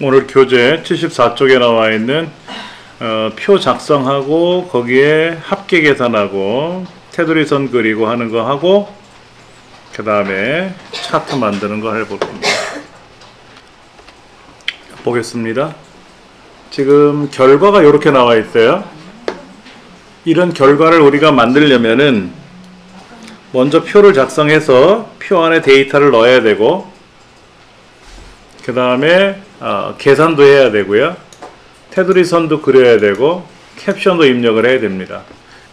오늘 교재 74쪽에 나와 있는 표 작성하고 거기에 합계 계산하고 테두리선 그리고 하는 거 하고 그 다음에 차트 만드는 거 해볼 겁니다. 보겠습니다. 지금 결과가 이렇게 나와 있어요. 이런 결과를 우리가 만들려면은 먼저 표를 작성해서 표 안에 데이터를 넣어야 되고 그 다음에 계산도 해야 되고요. 테두리 선도 그려야 되고 캡션도 입력을 해야 됩니다.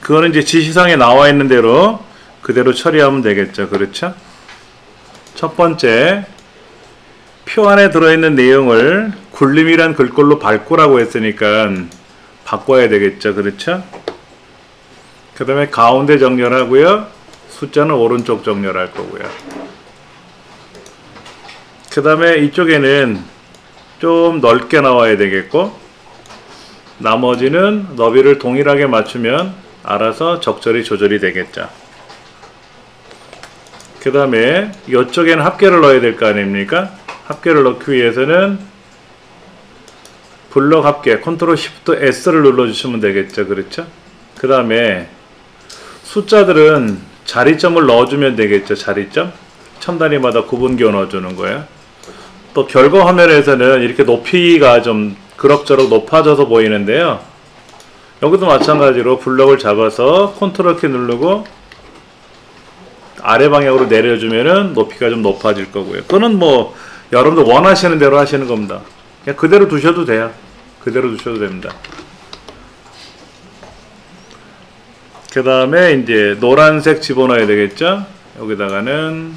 그거는 이제 지시사항에 나와 있는 대로 그대로 처리하면 되겠죠. 그렇죠? 첫 번째, 표 안에 들어있는 내용을 굴림이란 글꼴로 바꾸라고 했으니까 바꿔야 되겠죠. 그렇죠? 그 다음에 가운데 정렬하고요. 숫자는 오른쪽 정렬할 거고요. 그 다음에 이쪽에는 좀 넓게 나와야 되겠고 나머지는 너비를 동일하게 맞추면 알아서 적절히 조절이 되겠죠. 그 다음에 이쪽에는 합계를 넣어야 될 거 아닙니까? 합계를 넣기 위해서는 블럭 합계 컨트롤 시프트 S를 눌러주시면 되겠죠. 그렇죠? 그 다음에 숫자들은 자리점을 넣어주면 되겠죠. 자리점 천 단위마다 구분기호 넣어주는 거예요. 또 결과 화면에서는 이렇게 높이가 좀 그럭저럭 높아져서 보이는데요. 여기도 마찬가지로 블럭을 잡아서 컨트롤 키 누르고 아래 방향으로 내려주면은 높이가 좀 높아질 거고요. 그거는 뭐 여러분들 원하시는 대로 하시는 겁니다. 그냥 그대로 두셔도 돼요. 그대로 두셔도 됩니다. 그 다음에 이제 노란색 집어넣어야 되겠죠. 여기다가는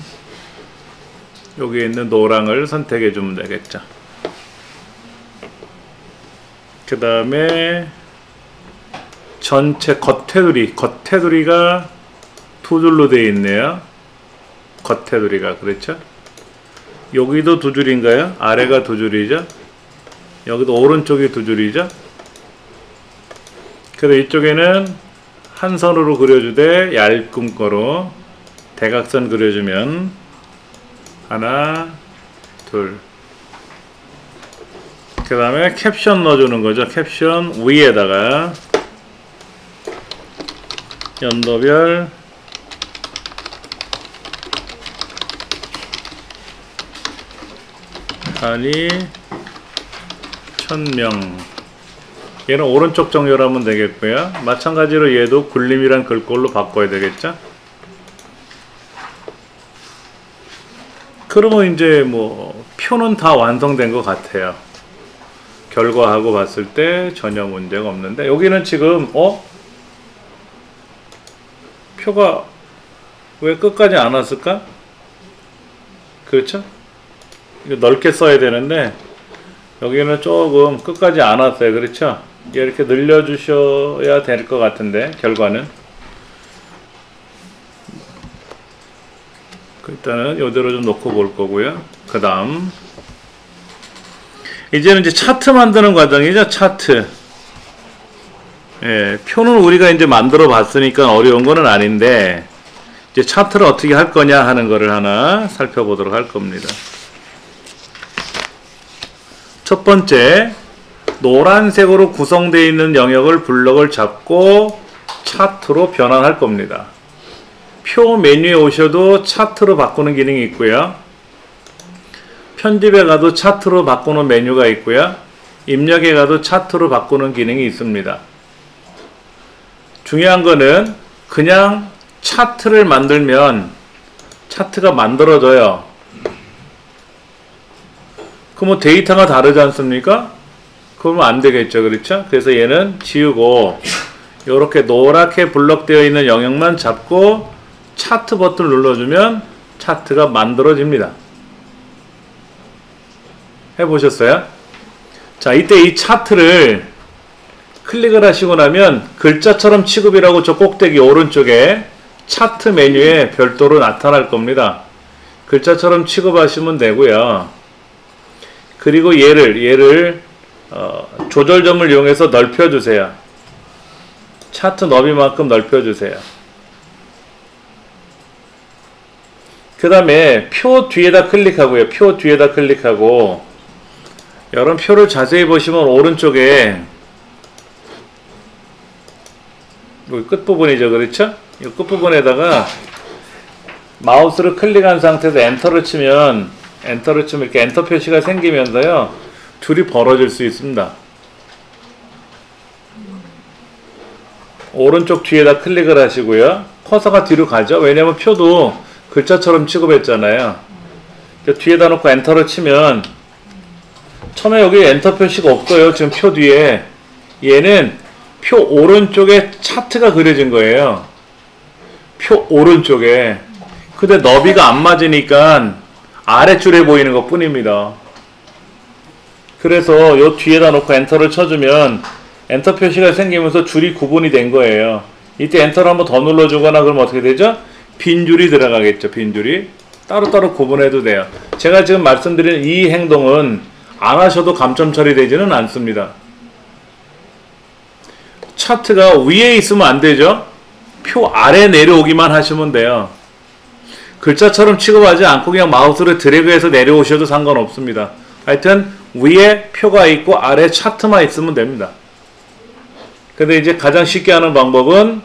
여기 있는 노랑을 선택해 주면 되겠죠. 그 다음에 전체 겉테두리가 두 줄로 되어 있네요. 겉테두리가 그렇죠? 여기도 두 줄인가요? 아래가 두 줄이죠? 여기도 오른쪽이 두 줄이죠? 그래서 이쪽에는 한 선으로 그려주되 얇은 거로 대각선 그려주면 하나, 둘. 그 다음에 캡션 넣어주는 거죠. 캡션 위에다가 연도별 단위 1000명. 얘는 오른쪽 정렬하면 되겠고요. 마찬가지로 얘도 굴림이란 글꼴로 바꿔야 되겠죠. 그러면 이제 뭐 표는 다 완성된 것 같아요. 결과하고 봤을 때 전혀 문제가 없는데 여기는 지금 표가 왜 끝까지 안 왔을까? 그렇죠? 이거 넓게 써야 되는데 여기는 조금 끝까지 안 왔어요. 그렇죠? 이렇게 늘려주셔야 될 것 같은데 결과는 일단은 이대로 좀 놓고 볼 거고요. 그 다음 이제는 이제 차트 만드는 과정이죠. 차트. 예, 표는 우리가 이제 만들어 봤으니까 어려운 거는 아닌데 이제 차트를 어떻게 할 거냐 하는 거를 하나 살펴보도록 할 겁니다. 첫 번째, 노란색으로 구성되어 있는 영역을 블럭을 잡고 차트로 변환할 겁니다. 표 메뉴에 오셔도 차트로 바꾸는 기능이 있고요. 편집에 가도 차트로 바꾸는 메뉴가 있고요. 입력에 가도 차트로 바꾸는 기능이 있습니다. 중요한 거는 그냥 차트를 만들면 차트가 만들어져요. 그럼 데이터가 다르지 않습니까? 그러면 안 되겠죠. 그렇죠? 그래서 얘는 지우고 이렇게 노랗게 블럭되어 있는 영역만 잡고 차트 버튼을 눌러주면 차트가 만들어집니다. 해보셨어요? 자, 이때 이 차트를 클릭을 하시고 나면 글자처럼 취급이라고 저 꼭대기 오른쪽에 차트 메뉴에 별도로 나타날 겁니다. 글자처럼 취급하시면 되고요. 그리고 얘를 조절점을 이용해서 넓혀주세요. 차트 너비만큼 넓혀주세요. 그 다음에 표 뒤에다 클릭하고요. 표 뒤에다 클릭하고 여러분 표를 자세히 보시면 오른쪽에 여기 끝부분이죠. 그렇죠? 이 끝부분에다가 마우스를 클릭한 상태에서 엔터를 치면 이렇게 엔터 표시가 생기면서요. 줄이 벌어질 수 있습니다. 오른쪽 뒤에다 클릭을 하시고요. 커서가 뒤로 가죠. 왜냐면 표도 글자처럼 취급했잖아요. 뒤에다 놓고 엔터를 치면 처음에 여기 엔터 표시가 없어요. 지금 표 뒤에. 얘는 표 오른쪽에 차트가 그려진 거예요. 표 오른쪽에. 근데 너비가 안 맞으니까 아랫줄에 보이는 것 뿐입니다. 그래서 요 뒤에다 놓고 엔터를 쳐주면 엔터 표시가 생기면서 줄이 구분이 된 거예요. 이때 엔터를 한번 더 눌러주거나 그러면 어떻게 되죠? 빈 줄이 들어가겠죠. 빈 줄이. 따로따로 구분해도 돼요. 제가 지금 말씀드린 이 행동은 안 하셔도 감점 처리되지는 않습니다. 차트가 위에 있으면 안 되죠? 표 아래 내려오기만 하시면 돼요. 글자처럼 취급하지 않고 그냥 마우스를 드래그해서 내려오셔도 상관없습니다. 하여튼 위에 표가 있고 아래 차트만 있으면 됩니다. 근데 이제 가장 쉽게 하는 방법은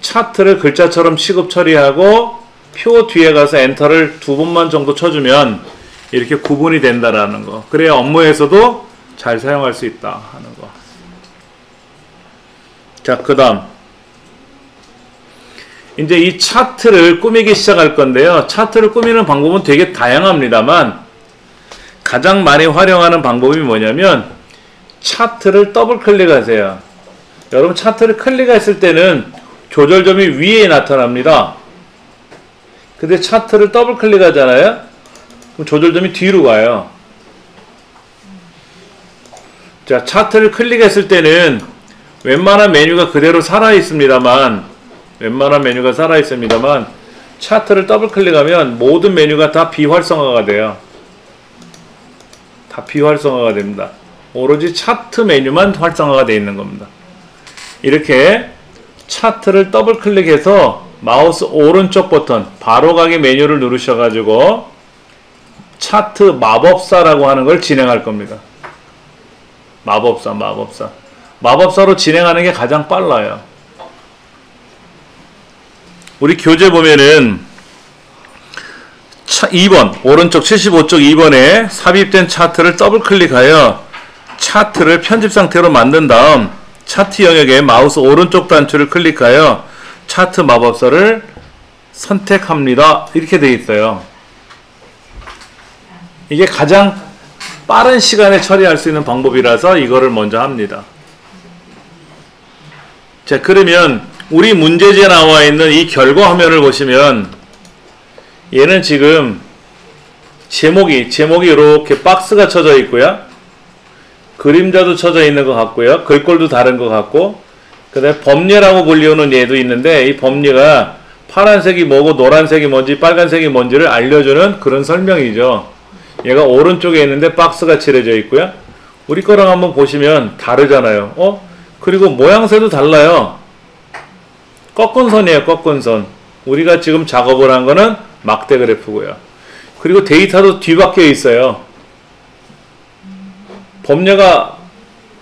차트를 글자처럼 취급 처리하고 표 뒤에 가서 엔터를 2번만 정도 쳐주면 이렇게 구분이 된다라는 거. 그래야 업무에서도 잘 사용할 수 있다 하는 거. 자, 그 다음 이제 이 차트를 꾸미기 시작할 건데요. 차트를 꾸미는 방법은 되게 다양합니다만 가장 많이 활용하는 방법이 뭐냐면 차트를 더블 클릭하세요. 여러분 차트를 클릭했을 때는 조절점이 위에 나타납니다. 근데 차트를 더블 클릭하잖아요. 그럼 조절점이 뒤로 가요. 자, 차트를 클릭했을 때는 웬만한 메뉴가 그대로 살아있습니다만 차트를 더블 클릭하면 모든 메뉴가 다 비활성화가 돼요. 다 비활성화가 됩니다. 오로지 차트 메뉴만 활성화가 되어 있는 겁니다. 이렇게 차트를 더블 클릭해서 마우스 오른쪽 버튼 바로가기 메뉴를 누르셔가지고 차트 마법사라고 하는 걸 진행할 겁니다. 마법사로 진행하는 게 가장 빨라요. 우리 교재 보면은 2번 오른쪽 75쪽 2번에 삽입된 차트를 더블 클릭하여 차트를 편집 상태로 만든 다음 차트 영역에 마우스 오른쪽 단추를 클릭하여 차트 마법사를 선택합니다. 이렇게 되어 있어요. 이게 가장 빠른 시간에 처리할 수 있는 방법이라서 이거를 먼저 합니다. 자, 그러면 우리 문제지에 나와 있는 이 결과 화면을 보시면 얘는 지금 제목이 이렇게 박스가 쳐져 있고요. 그림자도 쳐져 있는 것 같고요. 글꼴도 다른 것 같고, 그 다음에 범례라고 불리우는 얘도 있는데 이 범례가 파란색이 뭐고 노란색이 뭔지 빨간색이 뭔지를 알려주는 그런 설명이죠. 얘가 오른쪽에 있는데 박스가 칠해져 있고요. 우리 거랑 한번 보시면 다르잖아요. 그리고 모양새도 달라요. 꺾은 선이에요. 꺾은 선. 우리가 지금 작업을 한 거는 막대 그래프고요. 그리고 데이터도 뒤바뀌어 있어요. 범례가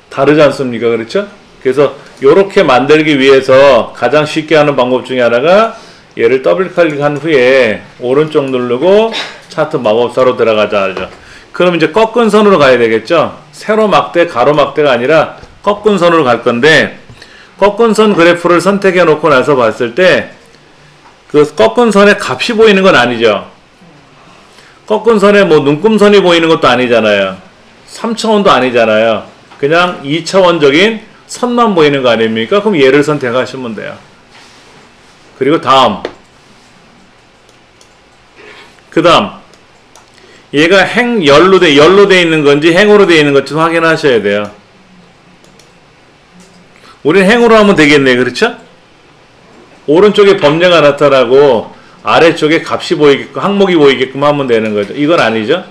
다르지 않습니까? 그렇죠? 그래서 이렇게 만들기 위해서 가장 쉽게 하는 방법 중에 하나가 얘를 더블 클릭한 후에 오른쪽 누르고 차트 마법사로 들어가자 하죠. 그럼 이제 꺾은 선으로 가야 되겠죠? 세로 막대, 가로 막대가 아니라 꺾은 선으로 갈 건데 꺾은 선 그래프를 선택해 놓고 나서 봤을 때 그 꺾은 선의 값이 보이는 건 아니죠. 꺾은 선에 뭐 눈금선이 보이는 것도 아니잖아요. 3차원도 아니잖아요. 그냥 2차원적인 선만 보이는 거 아닙니까? 그럼 얘를 선택하시면 돼요. 그리고 다음 그 다음 얘가 열로 돼 있는 건지 행으로 돼 있는 건지 확인하셔야 돼요. 우리는 행으로 하면 되겠네. 그렇죠? 오른쪽에 범례가 나타나고 아래쪽에 값이 보이게끔 항목이 보이게끔 하면 되는 거죠. 이건 아니죠?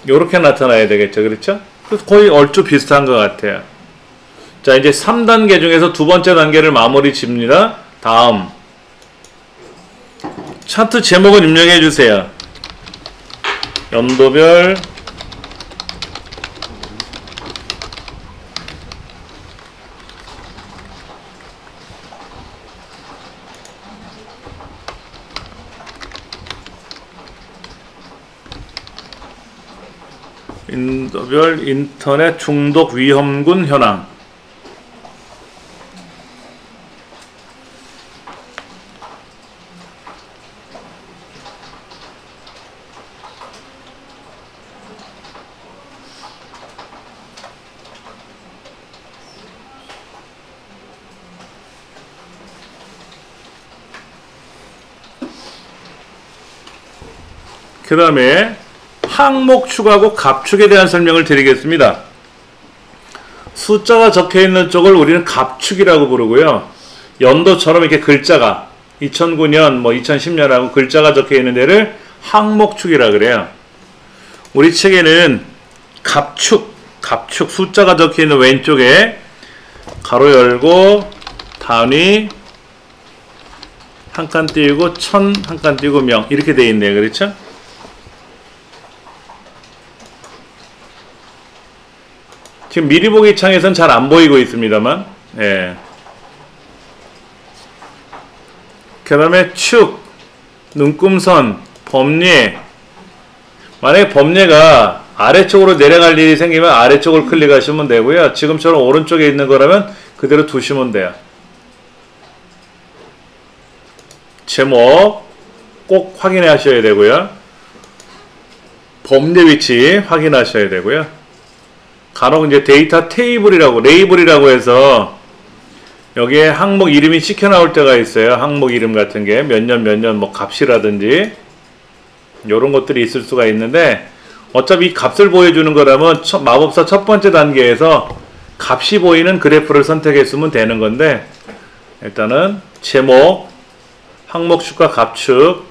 요렇게 나타나야 되겠죠. 그렇죠? 거의 얼추 비슷한 것 같아요. 자, 이제 3단계 중에서 두 번째 단계를 마무리 집니다. 다음 차트 제목을 입력해 주세요. 연도별 인터넷 중독 위험군 현황. 그 다음에 항목 축하고 갑축에 대한 설명을 드리겠습니다. 숫자가 적혀있는 쪽을 우리는 갑축이라고 부르고요. 연도처럼 이렇게 글자가 2009년 뭐 2010년하고 글자가 적혀있는 데를 항목축이라 그래요. 우리 책에는 갑축 숫자가 적혀있는 왼쪽에 가로 열고 단위 한 칸 띄우고 천 한 칸 띄우고 명 이렇게 돼 있네요. 그렇죠? 지금 미리 보기 창에서는 잘 안 보이고 있습니다만, 예. 그 다음에 축, 눈금선, 범례. 만약에 범례가 아래쪽으로 내려갈 일이 생기면 아래쪽을 클릭하시면 되고요. 지금처럼 오른쪽에 있는 거라면 그대로 두시면 돼요. 제목 꼭 확인하셔야 되고요. 범례 위치 확인하셔야 되고요. 간혹 이제 데이터 테이블이라고 레이블이라고 해서 여기에 항목 이름이 찍혀 나올 때가 있어요. 항목 이름 같은 게 몇 년 뭐 값이라든지 요런 것들이 있을 수가 있는데 어차피 이 값을 보여주는 거라면 마법사 첫 번째 단계에서 값이 보이는 그래프를 선택했으면 되는 건데 일단은 제목, 항목축과 갑축,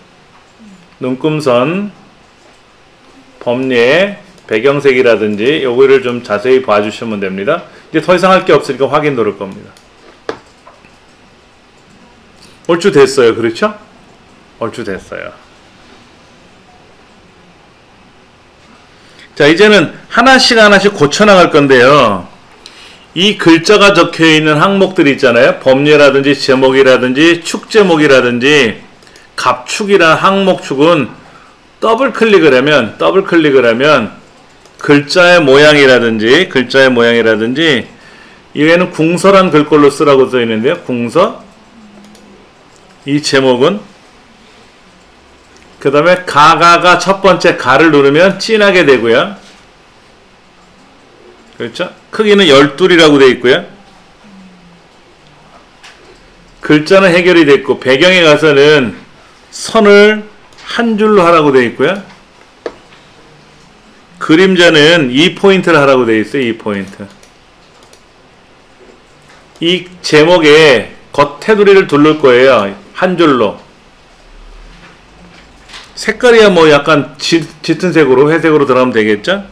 눈금선, 범례, 배경색이라든지 요거를 좀 자세히 봐주시면 됩니다. 이제 더 이상 할 게 없으니까 확인 누를 겁니다. 얼추 됐어요. 그렇죠? 얼추 됐어요. 자, 이제는 하나씩 고쳐 나갈 건데요. 이 글자가 적혀 있는 항목들이 있잖아요. 범례라든지 제목이라든지 축 제목이라든지 갑축이란 항목축은 더블 클릭을 하면 글자의 모양이라든지 이외에는 궁서란 글꼴로 쓰라고 써 있는데요. 궁서. 이 제목은 그 다음에 가가 첫 번째 가를 누르면 진하게 되고요. 그렇죠? 크기는 12이라고 되어 있고요. 글자는 해결이 됐고 배경에 가서는 선을 한 줄로 하라고 되어 있고요. 그림자는 2포인트를 하라고 되어 있어요. 2포인트. 이 제목에 겉테두리를 두를 거예요. 한 줄로. 색깔이야 뭐 약간 짙은 색으로 회색으로 들어가면 되겠죠?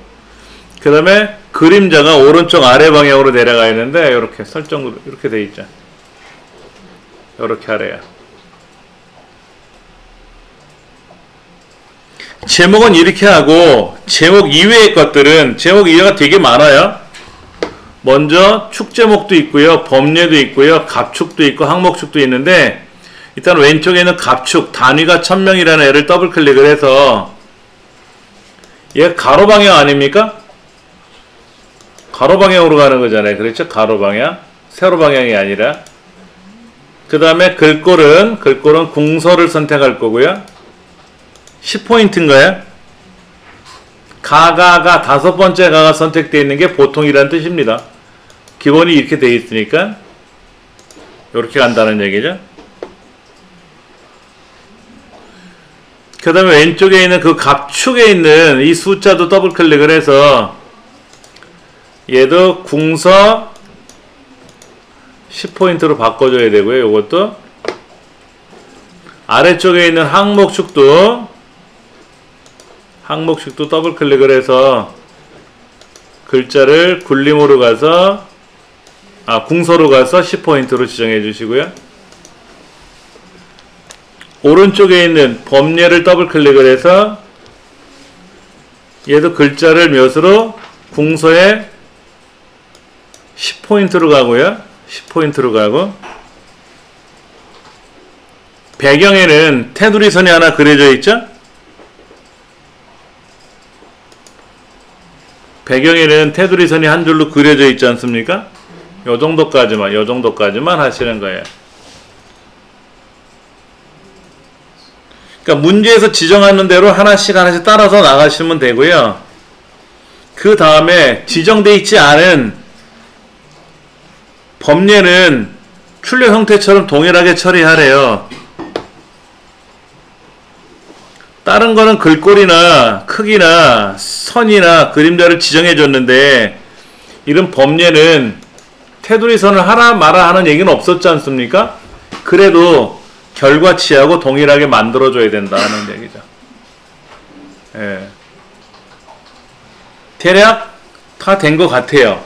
그 다음에 그림자가 오른쪽 아래 방향으로 내려가 있는데 이렇게 설정으로 이렇게 되어 있죠. 이렇게 하래요. 제목은 이렇게 하고 제목 이외의 것들은 제목 이외가 되게 많아요. 먼저 축 제목도 있고요. 범례도 있고요. 갑축도 있고 항목축도 있는데 일단 왼쪽에는 갑축 단위가 1000명이라는 애를 더블 클릭을 해서 얘 가로 방향 아닙니까? 가로 방향으로 가는 거잖아요. 그렇죠? 가로 방향. 세로 방향이 아니라. 그 다음에 글꼴은 궁서를 선택할 거고요. 10포인트인가요? 가가 다섯 번째 가가 선택되어 있는 게 보통이라는 뜻입니다. 기본이 이렇게 되어 있으니까 이렇게 간다는 얘기죠. 그 다음에 왼쪽에 있는 그 갑축에 있는 이 숫자도 더블 클릭을 해서 얘도 궁서 10포인트로 바꿔줘야 되고요. 이것도 아래쪽에 있는 항목축도 더블 클릭을 해서 글자를 굴림으로 가서 궁서로 가서 10포인트로 지정해 주시고요. 오른쪽에 있는 범례를 더블 클릭을 해서 얘도 글자를 몇으로? 궁서에 10포인트로 가고요. 10포인트로 가고, 배경에는 테두리 선이 하나 그려져 있죠? 배경에는 테두리 선이 한 줄로 그려져 있지 않습니까? 요 정도까지만 하시는 거예요. 그러니까 문제에서 지정하는 대로 하나씩 따라서 나가시면 되고요. 그 다음에 지정되어 있지 않은 범례는 출력 형태처럼 동일하게 처리하래요. 다른 거는 글꼴이나 크기나 선이나 그림자를 지정해 줬는데, 이런 범례는 테두리 선을 하라 마라 하는 얘기는 없었지 않습니까? 그래도 결과치하고 동일하게 만들어줘야 된다는 얘기죠. 예. 대략 다 된 것 같아요.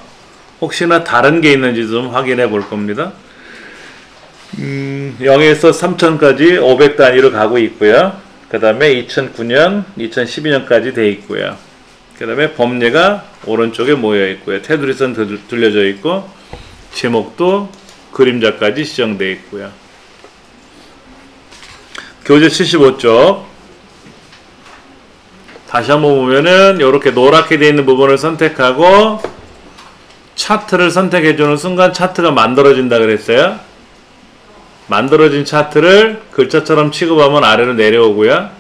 혹시나 다른 게 있는지 좀 확인해 볼 겁니다. 0에서 3000까지 500단위로 가고 있고요. 그 다음에 2009년, 2012년까지 돼 있고요. 그 다음에 범례가 오른쪽에 모여 있고요. 테두리선 들려져 있고, 제목도 그림자까지 지정되어 있고요. 교재 75쪽. 다시 한번 보면은, 이렇게 노랗게 되어 있는 부분을 선택하고, 차트를 선택해주는 순간 차트가 만들어진다 그랬어요. 만들어진 차트를 글자처럼 취급하면 아래로 내려오고요.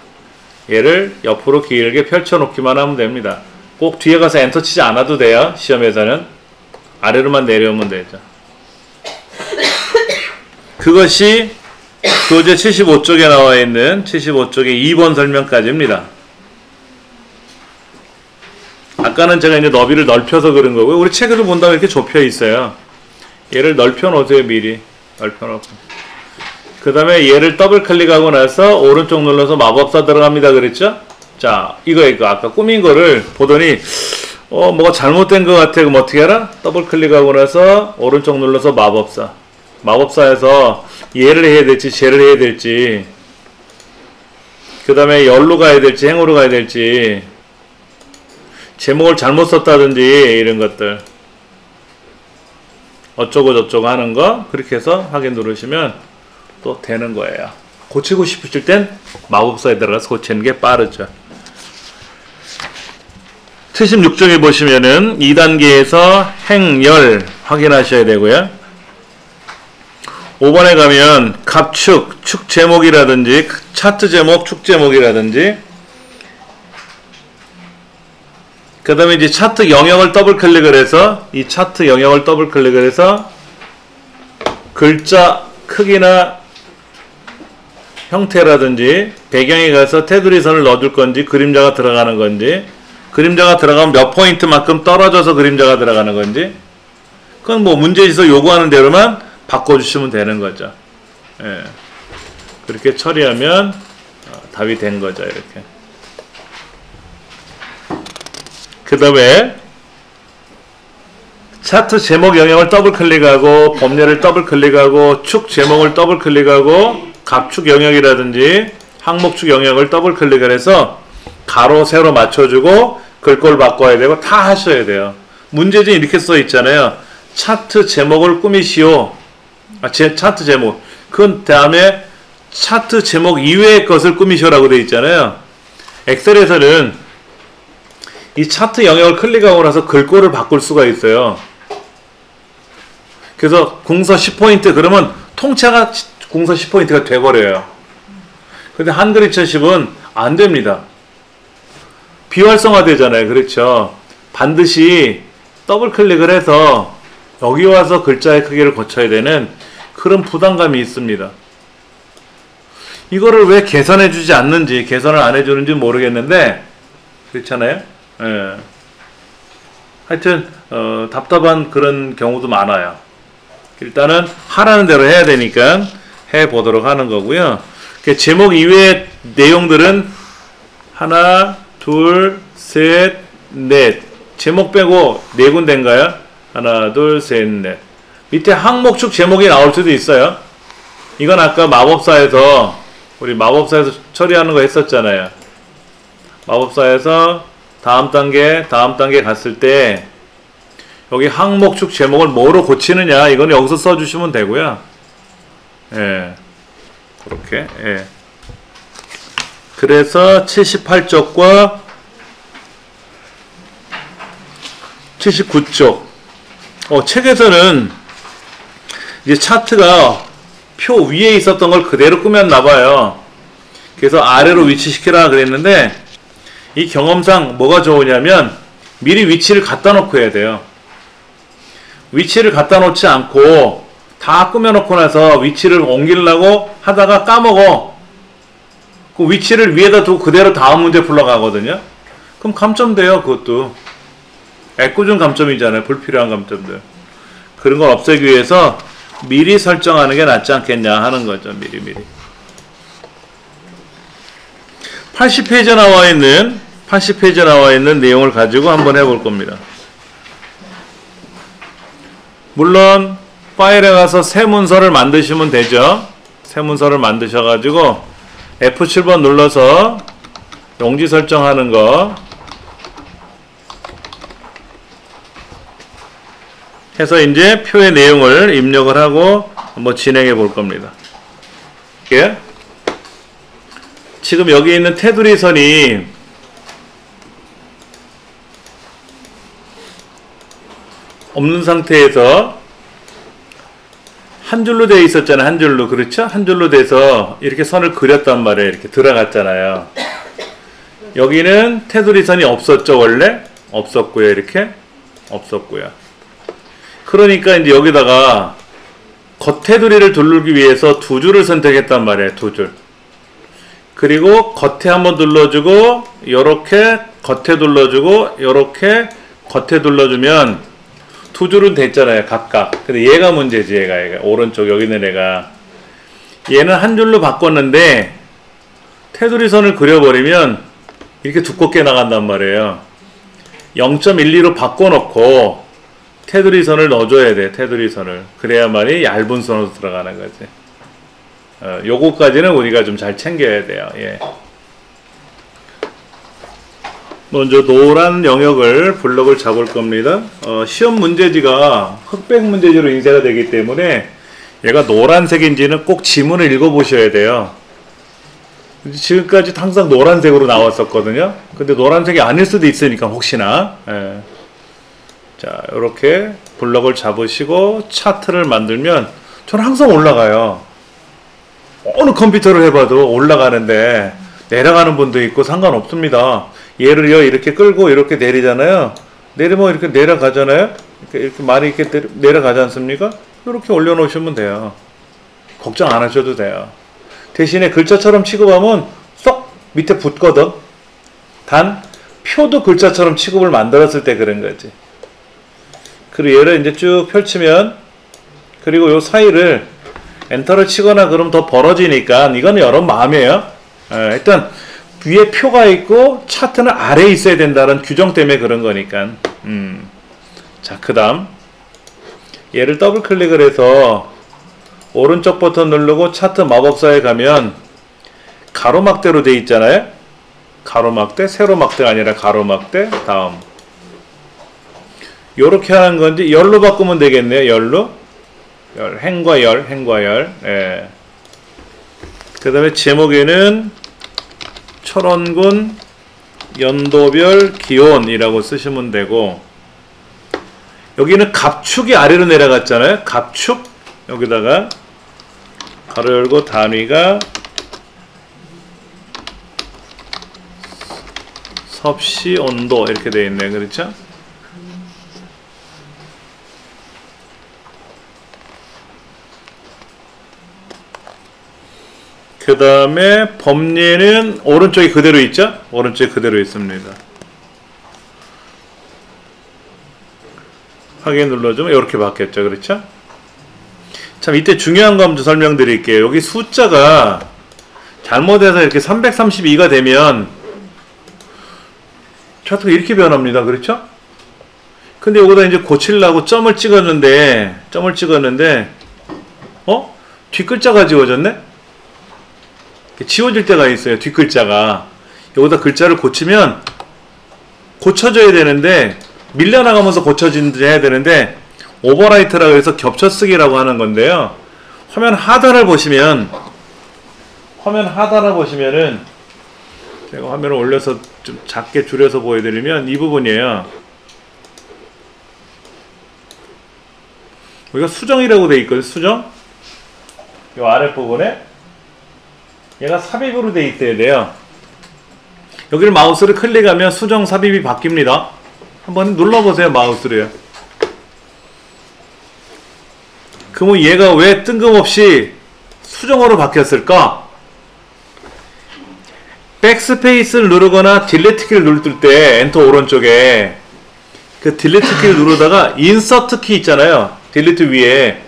얘를 옆으로 길게 펼쳐놓기만 하면 됩니다. 꼭 뒤에 가서 엔터 치지 않아도 돼요. 시험에서는. 아래로만 내려오면 되죠. 그것이 교재 75쪽에 나와 있는 75쪽의 2번 설명까지입니다. 아까는 제가 이제 너비를 넓혀서 그런 거고요. 우리 책으로 본다면 이렇게 좁혀 있어요. 얘를 넓혀 놓으세요. 미리. 넓혀 놓고. 그 다음에 얘를 더블 클릭하고 나서 오른쪽 눌러서 마법사 들어갑니다 그랬죠? 자, 이거 아까 꾸민 거를 보더니 뭐가 잘못된 것 같아. 그럼 어떻게 하라? 더블 클릭하고 나서 오른쪽 눌러서 마법사. 마법사에서 얘를 해야 될지 쟤를 해야 될지, 그 다음에 열로 가야 될지 행으로 가야 될지, 제목을 잘못 썼다든지 이런 것들 어쩌고 저쩌고 하는 거, 그렇게 해서 확인 누르시면 또 되는 거예요. 고치고 싶으실 땐 마법사에 들어가서 고치는 게 빠르죠. 76쪽에 보시면은 2단계에서 행열 확인하셔야 되고요. 5번에 가면 갑축, 축 제목이라든지 차트 제목, 축 제목이라든지, 그 다음에 이제 차트 영역을 더블 클릭을 해서, 이 차트 영역을 더블 클릭을 해서 글자 크기나 형태라든지 배경에 가서 테두리 선을 넣어줄 건지 그림자가 들어가는 건지, 그림자가 들어가면 몇 포인트만큼 떨어져서 그림자가 들어가는 건지, 그건 뭐 문제지에서 요구하는 대로만 바꿔주시면 되는 거죠. 예. 그렇게 처리하면 답이 된 거죠. 이렇게. 그 다음에 차트 제목 영역을 더블 클릭하고, 범례를 더블 클릭하고, 축 제목을 더블 클릭하고, 갑축 영역이라든지 항목축 영역을 더블 클릭을 해서 가로 세로 맞춰주고 글꼴 바꿔야 되고 다 하셔야 돼요. 문제지 이렇게 써 있잖아요. 차트 제목을 꾸미시오. 차트 제목. 그 다음에 차트 제목 이외의 것을 꾸미시오라고 되어 있잖아요. 엑셀에서는 이 차트 영역을 클릭하고 나서 글꼴을 바꿀 수가 있어요. 그래서 궁서 10포인트 그러면 통째가 궁서 10포인트가 돼버려요. 근데 한글 2010은 안 됩니다. 비활성화 되잖아요. 그렇죠. 반드시 더블 클릭을 해서 여기 와서 글자의 크기를 고쳐야 되는 그런 부담감이 있습니다. 이거를 왜 개선해 주지 않는지, 개선을 안 해주는지 모르겠는데, 그렇잖아요. 예. 하여튼 답답한 그런 경우도 많아요. 일단은 하라는 대로 해야 되니까 해보도록 하는 거고요. 제목 이외의 내용들은 하나, 둘, 셋, 넷. 제목 빼고 네 군데인가요? 하나, 둘, 셋, 넷. 밑에 항목축 제목이 나올 수도 있어요. 이건 아까 우리 마법사에서 처리하는 거 했었잖아요. 마법사에서 다음 단계 갔을 때 여기 항목축 제목을 뭐로 고치느냐 이건 여기서 써주시면 되고요. 예, 그렇게. 예. 그래서 78쪽과 79쪽. 책에서는 이제 차트가 표 위에 있었던 걸 그대로 꾸몄나봐요. 그래서 아래로 위치시키라 그랬는데, 이 경험상 뭐가 좋으냐면 미리 위치를 갖다 놓고 해야 돼요. 위치를 갖다 놓지 않고 다 꾸며놓고 나서 위치를 옮기려고 하다가 까먹어. 그 위치를 위에다 두고 그대로 다음 문제 풀러가거든요. 그럼 감점돼요. 그것도 애꿎은 감점이잖아요. 불필요한 감점들. 그런 걸 없애기 위해서 미리 설정하는 게 낫지 않겠냐 하는 거죠. 미리 80페이지에 나와 있는 내용을 가지고 한번 해볼 겁니다. 물론 파일에 가서 새 문서를 만드시면 되죠. 새 문서를 만드셔가지고 F7번 눌러서 용지 설정하는 거 해서 이제 표의 내용을 입력을 하고 한번 진행해 볼 겁니다. 이게 지금 여기 있는 테두리 선이 없는 상태에서 한 줄로 되어 있었잖아요. 한 줄로. 그렇죠? 한 줄로 돼서 이렇게 선을 그렸단 말이에요. 이렇게 들어갔잖아요. 여기는 테두리 선이 없었죠. 원래? 없었고요. 이렇게? 없었고요. 그러니까 이제 여기다가 겉테두리를 두르기 위해서 두 줄을 선택했단 말이에요. 두 줄. 그리고 겉에 한번 눌러주고 요렇게 겉에 눌러주고 요렇게 겉에 눌러주면 두 줄은 됐잖아요. 각각. 근데 얘가 문제지. 얘가 오른쪽 여기 있는 애가 얘는 한 줄로 바꿨는데 테두리 선을 그려버리면 이렇게 두껍게 나간단 말이에요. 0.12로 바꿔놓고 테두리 선을 넣어줘야 돼. 테두리 선을. 그래야만이 얇은 선으로 들어가는 거지. 요거까지는 우리가 좀 잘 챙겨야 돼요. 예. 먼저 노란 영역을 블럭을 잡을 겁니다. 시험 문제지가 흑백 문제지로 인쇄가 되기 때문에 얘가 노란색인지는 꼭 지문을 읽어보셔야 돼요. 지금까지 항상 노란색으로 나왔었거든요. 근데 노란색이 아닐 수도 있으니까 혹시나. 예. 자, 이렇게 블럭을 잡으시고 차트를 만들면 저는 항상 올라가요. 어느 컴퓨터를 해봐도 올라가는데 내려가는 분도 있고 상관없습니다. 얘를요 이렇게 끌고 이렇게 내리잖아요. 내리면 이렇게 내려가잖아요. 이렇게 많이 이렇게 내려가지 않습니까? 이렇게 올려놓으시면 돼요. 걱정 안 하셔도 돼요. 대신에 글자처럼 취급하면 쏙 밑에 붙거든. 단 표도 글자처럼 취급을 만들었을 때 그런 거지. 그리고 얘를 이제 쭉 펼치면 그리고 요 사이를 엔터를 치거나 그러면 더 벌어지니까 이건 여러분 마음이에요. 일단 위에 표가 있고 차트는 아래에 있어야 된다는 규정 때문에 그런 거니까. 자, 그 다음 얘를 더블 클릭을 해서 오른쪽 버튼 누르고 차트 마법사에 가면 가로막대로 돼 있잖아요. 가로막대, 세로막대가 아니라 가로막대. 다음 요렇게 하는 건지 열로 바꾸면 되겠네요. 열로. 행과 열. 예. 그 다음에 제목에는 철원군 연도별 기온이라고 쓰시면 되고, 여기는 갑축이 아래로 내려갔잖아요. 갑축. 여기다가 가로 열고 단위가 섭씨 온도 이렇게 되어 있네요. 그렇죠? 그 다음에 범례는 오른쪽이 그대로 있죠? 오른쪽이 그대로 있습니다. 확인 눌러주면 이렇게 바뀌었죠. 그렇죠? 참 이때 중요한 거 한번 설명드릴게요. 여기 숫자가 잘못해서 이렇게 332가 되면 차트가 이렇게 변합니다. 그렇죠? 근데 여기다 이제 고치려고 점을 찍었는데 뒷글자가 지워졌네? 지워질 때가 있어요. 뒷글자가. 여기다 글자를 고치면 고쳐져야 되는데 밀려나가면서 고쳐져야 되는데 오버라이트라고 해서 겹쳐쓰기라고 하는 건데요. 화면 하단을 보시면은 제가 화면을 올려서 좀 작게 줄여서 보여드리면 이 부분이에요. 여기가 수정이라고 돼 있거든요. 수정. 이 아랫부분에 얘가 삽입으로 돼 있어야 돼요. 여기를 마우스를 클릭하면 수정 삽입이 바뀝니다. 한번 눌러보세요. 마우스로요. 그러면 얘가 왜 뜬금없이 수정어로 바뀌었을까? 백스페이스를 누르거나 딜리트 키를 누를 때 엔터 오른쪽에 그 딜리트 키를 누르다가 인서트 키 있잖아요. 딜리트 위에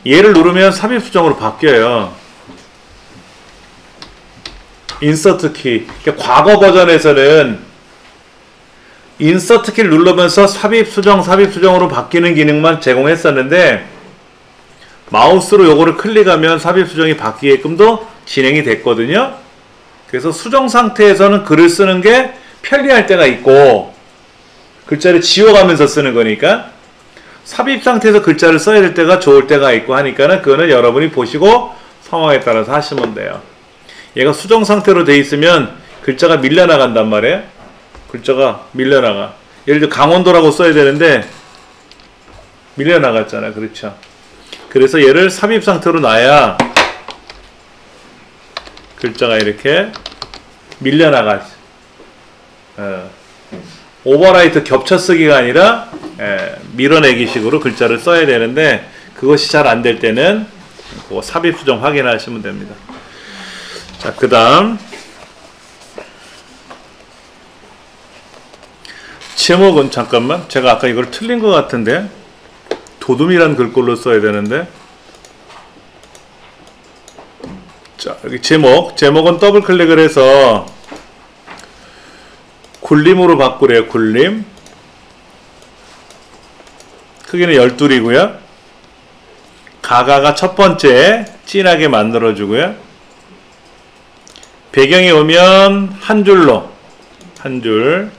얘를 누르면 삽입 수정으로 바뀌어요. 인서트 키. 그러니까 과거 버전에서는 인서트 키를 누르면서 삽입 수정으로 바뀌는 기능만 제공했었는데 마우스로 요거를 클릭하면 삽입 수정이 바뀌게끔도 진행이 됐거든요. 그래서 수정 상태에서는 글을 쓰는 게 편리할 때가 있고 글자를 지워가면서 쓰는 거니까 삽입 상태에서 글자를 써야 될 때가 좋을 때가 있고 하니까는 그거는 여러분이 보시고 상황에 따라서 하시면 돼요. 얘가 수정 상태로 돼 있으면 글자가 밀려나간단 말이에요. 글자가 밀려나가. 예를 들어 강원도라고 써야 되는데 밀려나갔잖아. 그렇죠. 그래서 얘를 삽입 상태로 놔야 글자가 이렇게 밀려나가지. 오버라이트 겹쳐쓰기가 아니라 밀어내기 식으로 글자를 써야 되는데 그것이 잘 안 될 때는 그 삽입 수정 확인하시면 됩니다. 자, 그 다음 제목은 잠깐만 제가 아까 이걸 틀린 것 같은데 도둠이란 글꼴로 써야 되는데 자, 여기 제목은 더블 클릭을 해서 굴림으로 바꾸래요. 굴림. 크기는 12이고요. 가가가 첫 번째 진하게 만들어주고요. 배경에 오면 한 줄로 한 줄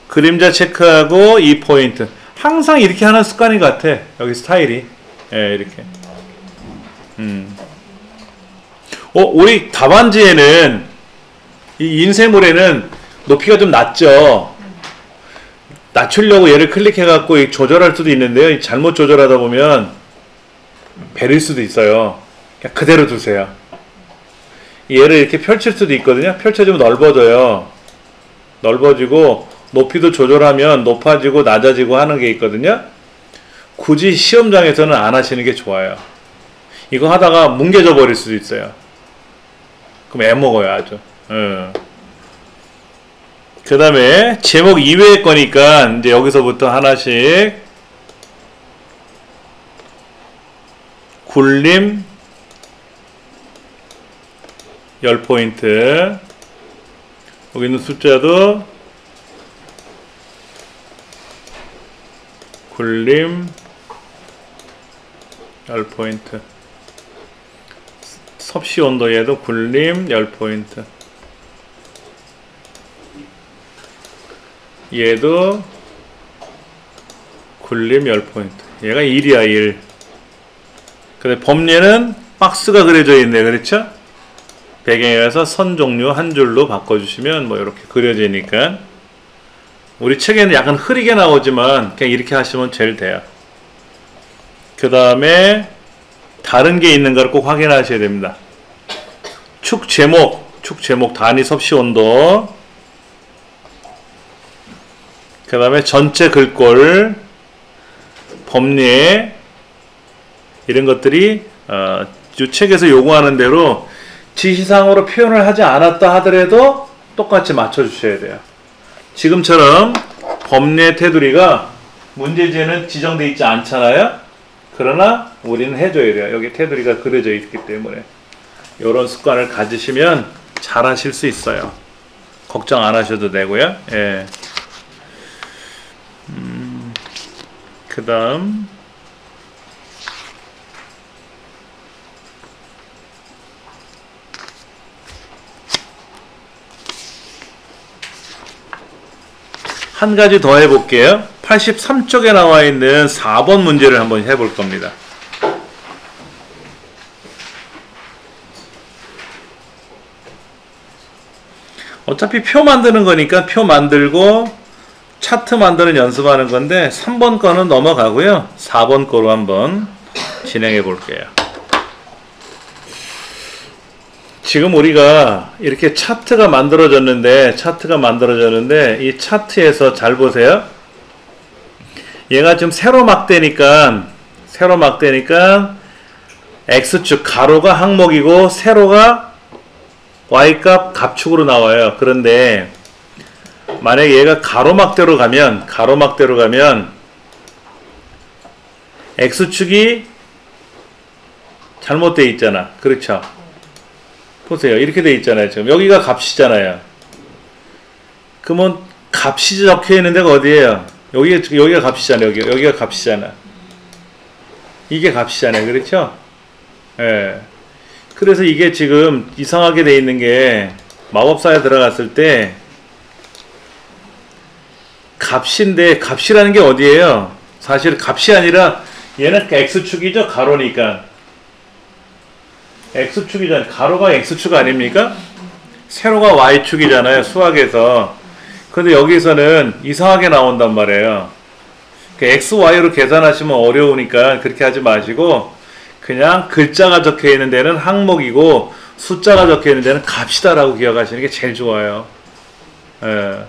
그림자 체크하고 이 포인트 항상 이렇게 하는 습관인 것 같아. 여기 스타일이 이렇게 우리 답안지에는 이 인쇄물에는 높이가 좀 낮죠. 낮추려고 얘를 클릭해 갖고 조절할 수도 있는데요. 잘못 조절하다 보면 베릴 수도 있어요. 그냥 그대로 두세요. 얘를 이렇게 펼칠 수도 있거든요. 펼쳐지면 넓어져요. 넓어지고 높이도 조절하면 높아지고 낮아지고 하는 게 있거든요. 굳이 시험장에서는 안 하시는 게 좋아요. 이거 하다가 뭉개져 버릴 수도 있어요. 그럼 애먹어요. 아주. 그 다음에 제목 이외의 거니까 이제 여기서부터 하나씩 굴림 10포인트 여기 있는 숫자도 굴림 10포인트 섭씨 온도에도 굴림 10포인트 얘도 굴림 10포인트 얘가 1이야 1 근데 범례는 박스가 그려져 있네 그렇죠? 배경에 가서 선 종류 한 줄로 바꿔주시면 뭐 이렇게 그려지니까 우리 책에는 약간 흐리게 나오지만 그냥 이렇게 하시면 제일 돼요. 그 다음에 다른 게 있는가를 꼭 확인하셔야 됩니다. 축 제목 단위 섭씨 온도 그 다음에 전체 글꼴 법례 이런 것들이 이 책에서 요구하는 대로 지시사항으로 표현을 하지 않았다 하더라도 똑같이 맞춰 주셔야 돼요. 지금처럼 법례 테두리가 문제지에는 지정되어 있지 않잖아요. 그러나 우리는 해줘야 돼요. 여기 테두리가 그려져 있기 때문에 이런 습관을 가지시면 잘 하실 수 있어요. 걱정 안 하셔도 되고요. 예. 그 다음 한 가지 더 해볼게요. 83쪽에 나와 있는 4번 문제를 한번 해볼 겁니다. 어차피 표 만드는 거니까 표 만들고 차트 만드는 연습하는 건데 3번 거는 넘어가고요. 4번 거로 한번 진행해 볼게요. 지금 우리가 이렇게 차트가 만들어졌는데 이 차트에서 잘 보세요. 얘가 지금 세로 막대니까 X축 가로가 항목이고 세로가 Y값 값축으로 나와요. 그런데 만약에 얘가 가로막대로 가면 X축이 잘못되어 있잖아. 그렇죠? 보세요. 이렇게 되어 있잖아요. 지금 여기가 값이잖아요. 그러면 값이 적혀 있는 데가 어디예요? 여기가 값이잖아요. 여기가 값이잖아. 이게 값이잖아요. 그렇죠? 예. 그래서 이게 지금 이상하게 되어 있는 게 마법사에 들어갔을 때 값인데 값이라는 게 어디예요? 사실 값이 아니라 얘는 X축이죠. 가로니까. X축이잖아요. 가로가 X축 아닙니까? 세로가 Y축이잖아요. 수학에서. 근데 여기서는 이상하게 나온단 말이에요. X, Y로 계산하시면 어려우니까 그렇게 하지 마시고 그냥 글자가 적혀 있는 데는 항목이고 숫자가 적혀 있는 데는 값이다 라고 기억하시는 게 제일 좋아요. 예.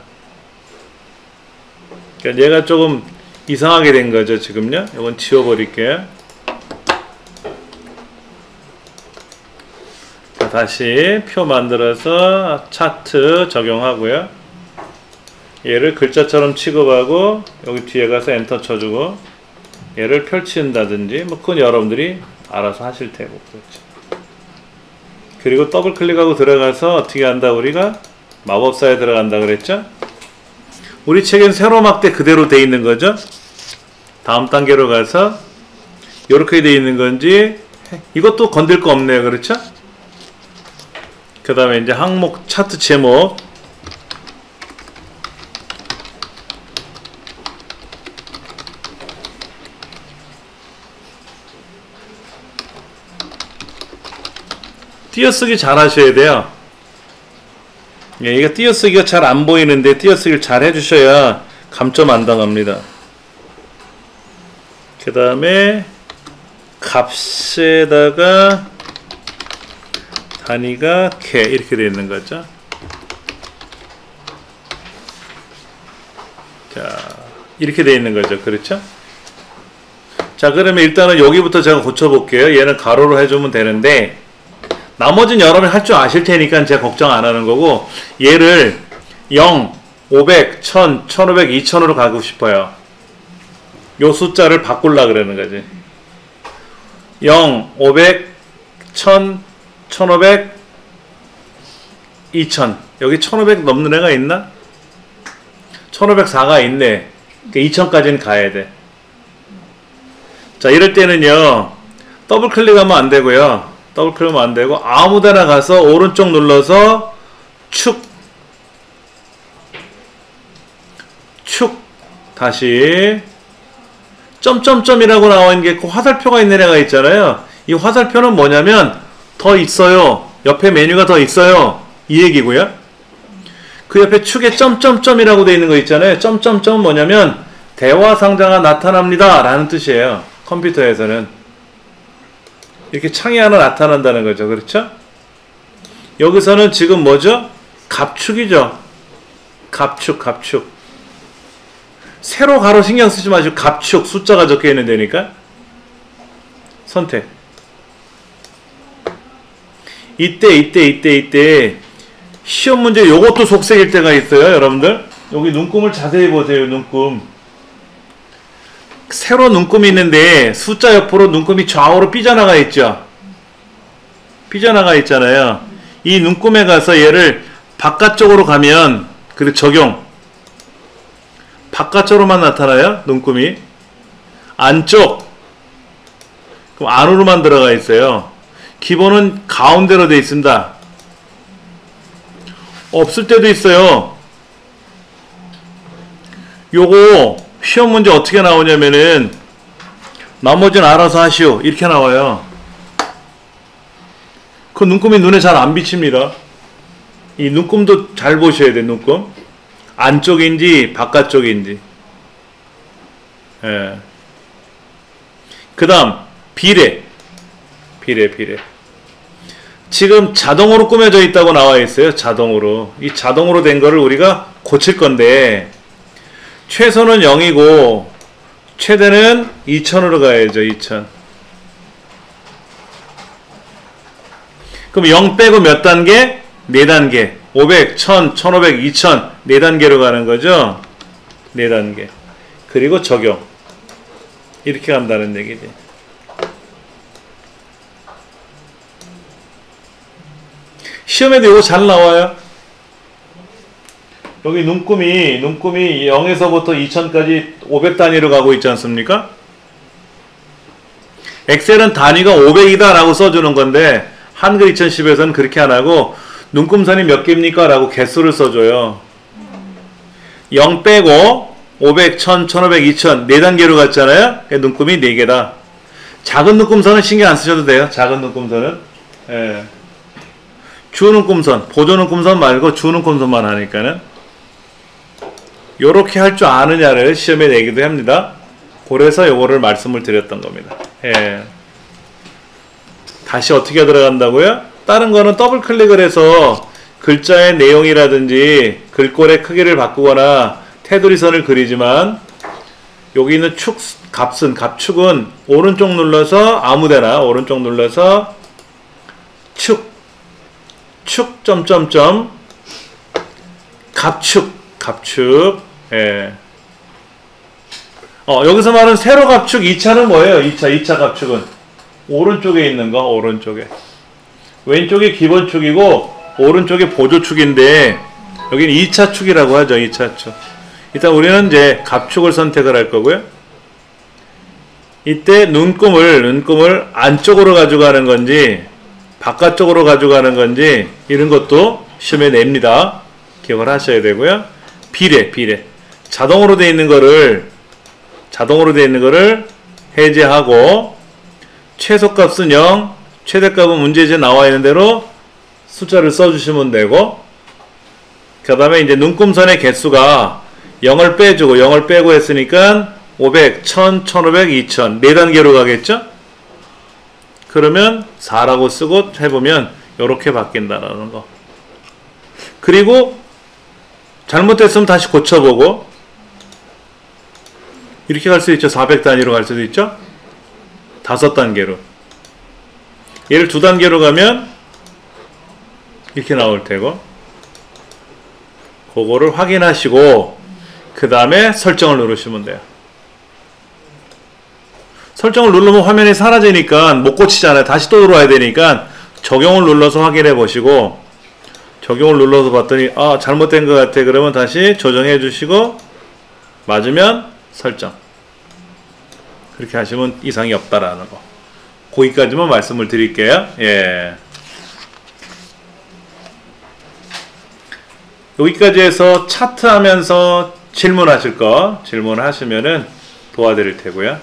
그러니까 얘가 조금 이상하게 된 거죠. 지금요. 이건 지워버릴게요. 자, 다시 표 만들어서 차트 적용하고요. 얘를 글자처럼 취급하고 여기 뒤에 가서 엔터 쳐주고 얘를 펼친다든지 뭐 그건 여러분들이 알아서 하실 테고. 그렇죠. 그리고 더블 클릭하고 들어가서 어떻게 한다? 우리가 마법사에 들어간다 그랬죠? 우리 책엔 세로막대 그대로 돼 있는 거죠. 다음 단계로 가서 이렇게 돼 있는 건지 이것도 건들 거 없네요. 그렇죠? 그 다음에 이제 항목 차트 제목 띄어쓰기 잘 하셔야 돼요. 예, 이게 띄어쓰기가 잘 안 보이는데 띄어쓰기를 잘 해주셔야 감점 안 당합니다. 그 다음에 값에다가 단위가 K 이렇게 되어 있는 거죠. 자, 이렇게 되어 있는 거죠. 그렇죠? 자, 그러면 일단은 여기부터 제가 고쳐볼게요. 얘는 가로로 해주면 되는데 나머지는 여러분이 할 줄 아실 테니까 제가 걱정 안 하는 거고 얘를 0, 500, 1000, 1500, 2000으로 가고 싶어요. 요 숫자를 바꾸려고 그러는 거지. 0, 500, 1000, 1500, 2000. 여기 1500 넘는 애가 있나? 1504가 있네. 그러니까 2000까지는 가야 돼. 자, 이럴 때는요. 더블 클릭하면 안 되고요. 더블 클릭하면 안 되고 아무데나 가서 오른쪽 눌러서 축 다시 점점점이라고 나와 있는 게 그 화살표가 있는 애가 있잖아요. 이 화살표는 뭐냐면 더 있어요. 옆에 메뉴가 더 있어요. 이 얘기고요. 그 옆에 축에 점점점이라고 되어 있는 거 있잖아요. 점점점은 뭐냐면 대화 상자가 나타납니다 라는 뜻이에요. 컴퓨터에서는 이렇게 창이 하나 나타난다는 거죠. 그렇죠? 여기서는 지금 뭐죠? 값축이죠. 값축. 세로 가로 신경 쓰지 마시고 값축 숫자가 적혀 있는 데니까 선택. 이때 시험 문제 요것도 속색일 때가 있어요. 여러분들 여기 눈금을 자세히 보세요. 눈금 세로 눈금이 있는데 숫자 옆으로 눈금이 좌우로 삐져나가 있죠. 삐져나가 있잖아요. 이 눈금에 가서 얘를 바깥쪽으로 가면 그리고 적용 바깥쪽으로만 나타나요. 눈금이 안쪽 그럼 안으로만 들어가 있어요. 기본은 가운데로 되어 있습니다. 없을 때도 있어요. 요거 시험 문제 어떻게 나오냐면은 나머지는 알아서 하시오 이렇게 나와요. 그 눈금이 눈에 잘 안 비칩니다. 이 눈금도 잘 보셔야 돼. 눈금 안쪽인지 바깥쪽인지. 예. 그 다음 비례. 지금 자동으로 꾸며져 있다고 나와 있어요. 자동으로. 이 자동으로 된 거를 우리가 고칠 건데 최소는 0이고 최대는 2000으로 가야죠. 2000. 그럼 0 빼고 몇 단계? 4단계. 500, 1000, 1500, 2000 4단계로 가는 거죠. 4단계. 그리고 적용. 이렇게 간다는 얘기지. 시험에도 이거 잘 나와요. 여기 눈금이 0에서부터 2000까지 500단위로 가고 있지 않습니까? 엑셀은 단위가 500이다 라고 써주는 건데 한글 2010에서는 그렇게 안 하고 눈금선이 몇 개입니까? 라고 개수를 써줘요. 0 빼고 500, 1000, 1500, 2000 4단계로 갔잖아요. 눈금이 4개다. 작은 눈금선은 신경 안 쓰셔도 돼요. 작은 눈금선은. 예. 주눈금선, 보조눈금선 말고 주눈금선만 하니까는. 요렇게 할 줄 아느냐를 시험에 내기도 합니다. 그래서 요거를 말씀을 드렸던 겁니다. 예. 다시 어떻게 들어간다고요? 다른 거는 더블 클릭을 해서 글자의 내용이라든지 글꼴의 크기를 바꾸거나 테두리선을 그리지만 여기 있는 갑축은 오른쪽 눌러서 아무데나 오른쪽 눌러서 축 점점점 갑축 예. 여기서 말하는 세로 갑축 2차는 뭐예요? 2차 갑축은 오른쪽에 있는 거 오른쪽에 왼쪽이 기본축이고 오른쪽이 보조축인데 여기는 2차 축이라고 하죠. 2차 축. 일단 우리는 이제 갑축을 선택을 할 거고요. 이때 눈금을 안쪽으로 가져가는 건지 바깥쪽으로 가져가는 건지 이런 것도 시험에 냅니다. 기억을 하셔야 되고요. 비례 자동으로 되어 있는 거를 해제하고 최소값은 0 최대값은 문제지에 나와 있는 대로 숫자를 써주시면 되고 그 다음에 이제 눈금선의 개수가 0을 빼주고 0을 빼고 했으니까 500, 1000, 1500, 2000 4단계로 가겠죠? 그러면 4라고 쓰고 해보면 이렇게 바뀐다라는 거. 그리고 잘못됐으면 다시 고쳐보고 이렇게 갈 수 있죠. 400단위로 갈 수도 있죠. 5단계로. 얘를 2단계로 가면 이렇게 나올 테고 그거를 확인하시고 그 다음에 설정을 누르시면 돼요. 설정을 누르면 화면이 사라지니까 못 고치잖아요. 다시 또 들어와야 되니까 적용을 눌러서 확인해 보시고 적용을 눌러서 봤더니 잘못된 것 같아. 그러면 다시 조정해 주시고 맞으면 설정. 그렇게 하시면 이상이 없다라는 거. 거기까지만 말씀을 드릴게요. 예. 여기까지 해서 차트 하면서 질문하실 거 질문하시면은 도와드릴 테고요.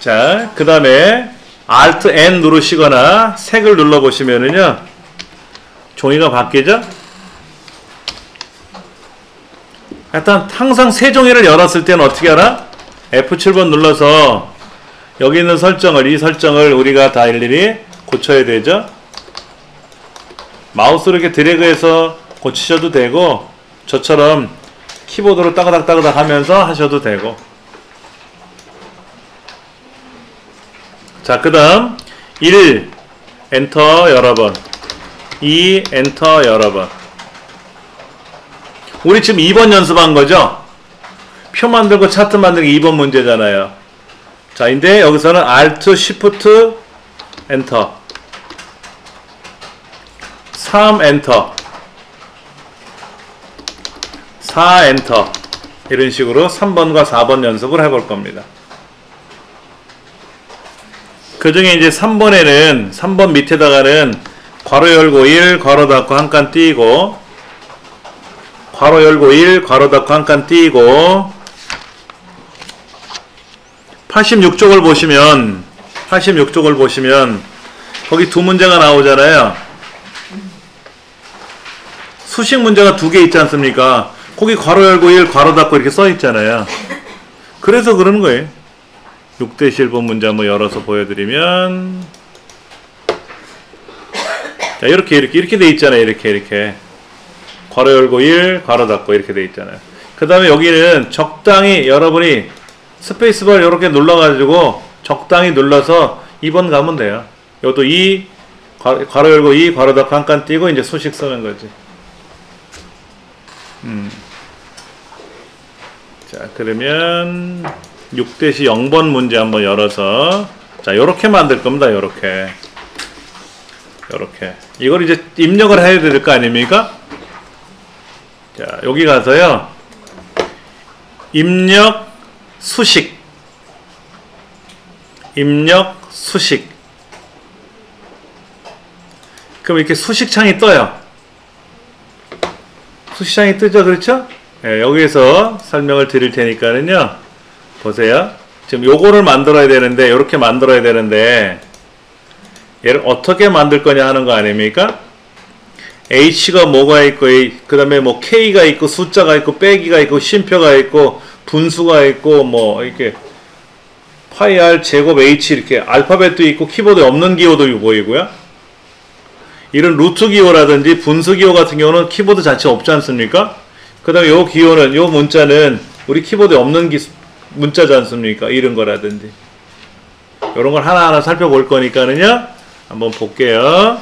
자, 그 다음에 Alt N 누르시거나 색을 눌러 보시면은요 종이가 바뀌죠? 일단 항상 새 종이를 열었을 때는 어떻게 하나? F7번 눌러서 여기 있는 이 설정을 우리가 다 일일이 고쳐야 되죠. 마우스로 이렇게 드래그해서 고치셔도 되고 저처럼 키보드로 따그닥 하면서 하셔도 되고. 자, 그 다음 1 엔터 여러 번 2 엔터 여러 번. 우리 지금 2번 연습한 거죠? 표 만들고 차트 만들기 2번 문제잖아요. 자, 근데 여기서는 Alt, Shift, 엔터 3 엔터 4 엔터 이런 식으로 3번과 4번 연습을 해볼 겁니다. 그 중에 이제 3번에는 3번 밑에다가는 괄호 열고 1 괄호 닫고 한 칸 띄고 괄호 열고 1 괄호 닫고 한 칸 띄고 86쪽을 보시면 거기 두 문제가 나오잖아요. 수식 문제가 두 개 있지 않습니까? 거기 괄호 열고 1 괄호 닫고 이렇게 써 있잖아요. 그래서 그러는 거예요. 6-1번 문제 한번 열어서 보여드리면, 자, 이렇게 돼 있잖아요. 이렇게 괄호 열고 1 괄호 닫고 이렇게 돼 있잖아요. 그 다음에 여기는 적당히 여러분이 스페이스바를 이렇게 눌러가지고 적당히 눌러서 2번 가면 돼요. 이것도 2 괄호 열고 2 괄호 닫고 한 칸 띄고 이제 수식 쓰는 거지. 자, 그러면 6-0번 문제 한번 열어서, 자, 요렇게 만들 겁니다. 요렇게 이걸 이제 입력을 해야 될 거 아닙니까? 자, 여기 가서요, 입력 수식 그럼 이렇게 수식창이 떠요. 수식창이 뜨죠. 그렇죠? 네, 여기에서 설명을 드릴 테니까는요, 보세요. 지금 요거를 만들어야 되는데, 요렇게 만들어야 되는데, 얘를 어떻게 만들 거냐 하는 거 아닙니까? H가 뭐가 있고, 그 다음에 뭐 K가 있고, 숫자가 있고, 빼기가 있고, 쉼표가 있고, 분수가 있고, 뭐 이렇게 파이 R 제곱 H 이렇게 알파벳도 있고, 키보드에 없는 기호도 보이고요. 이런 루트 기호라든지 분수 기호 같은 경우는 키보드 자체 없지 않습니까? 그 다음에 요 기호는, 요 문자는 우리 키보드에 없는 문자지 않습니까? 이런 거라든지. 요런 걸 하나하나 살펴볼 거니까는요, 한번 볼게요.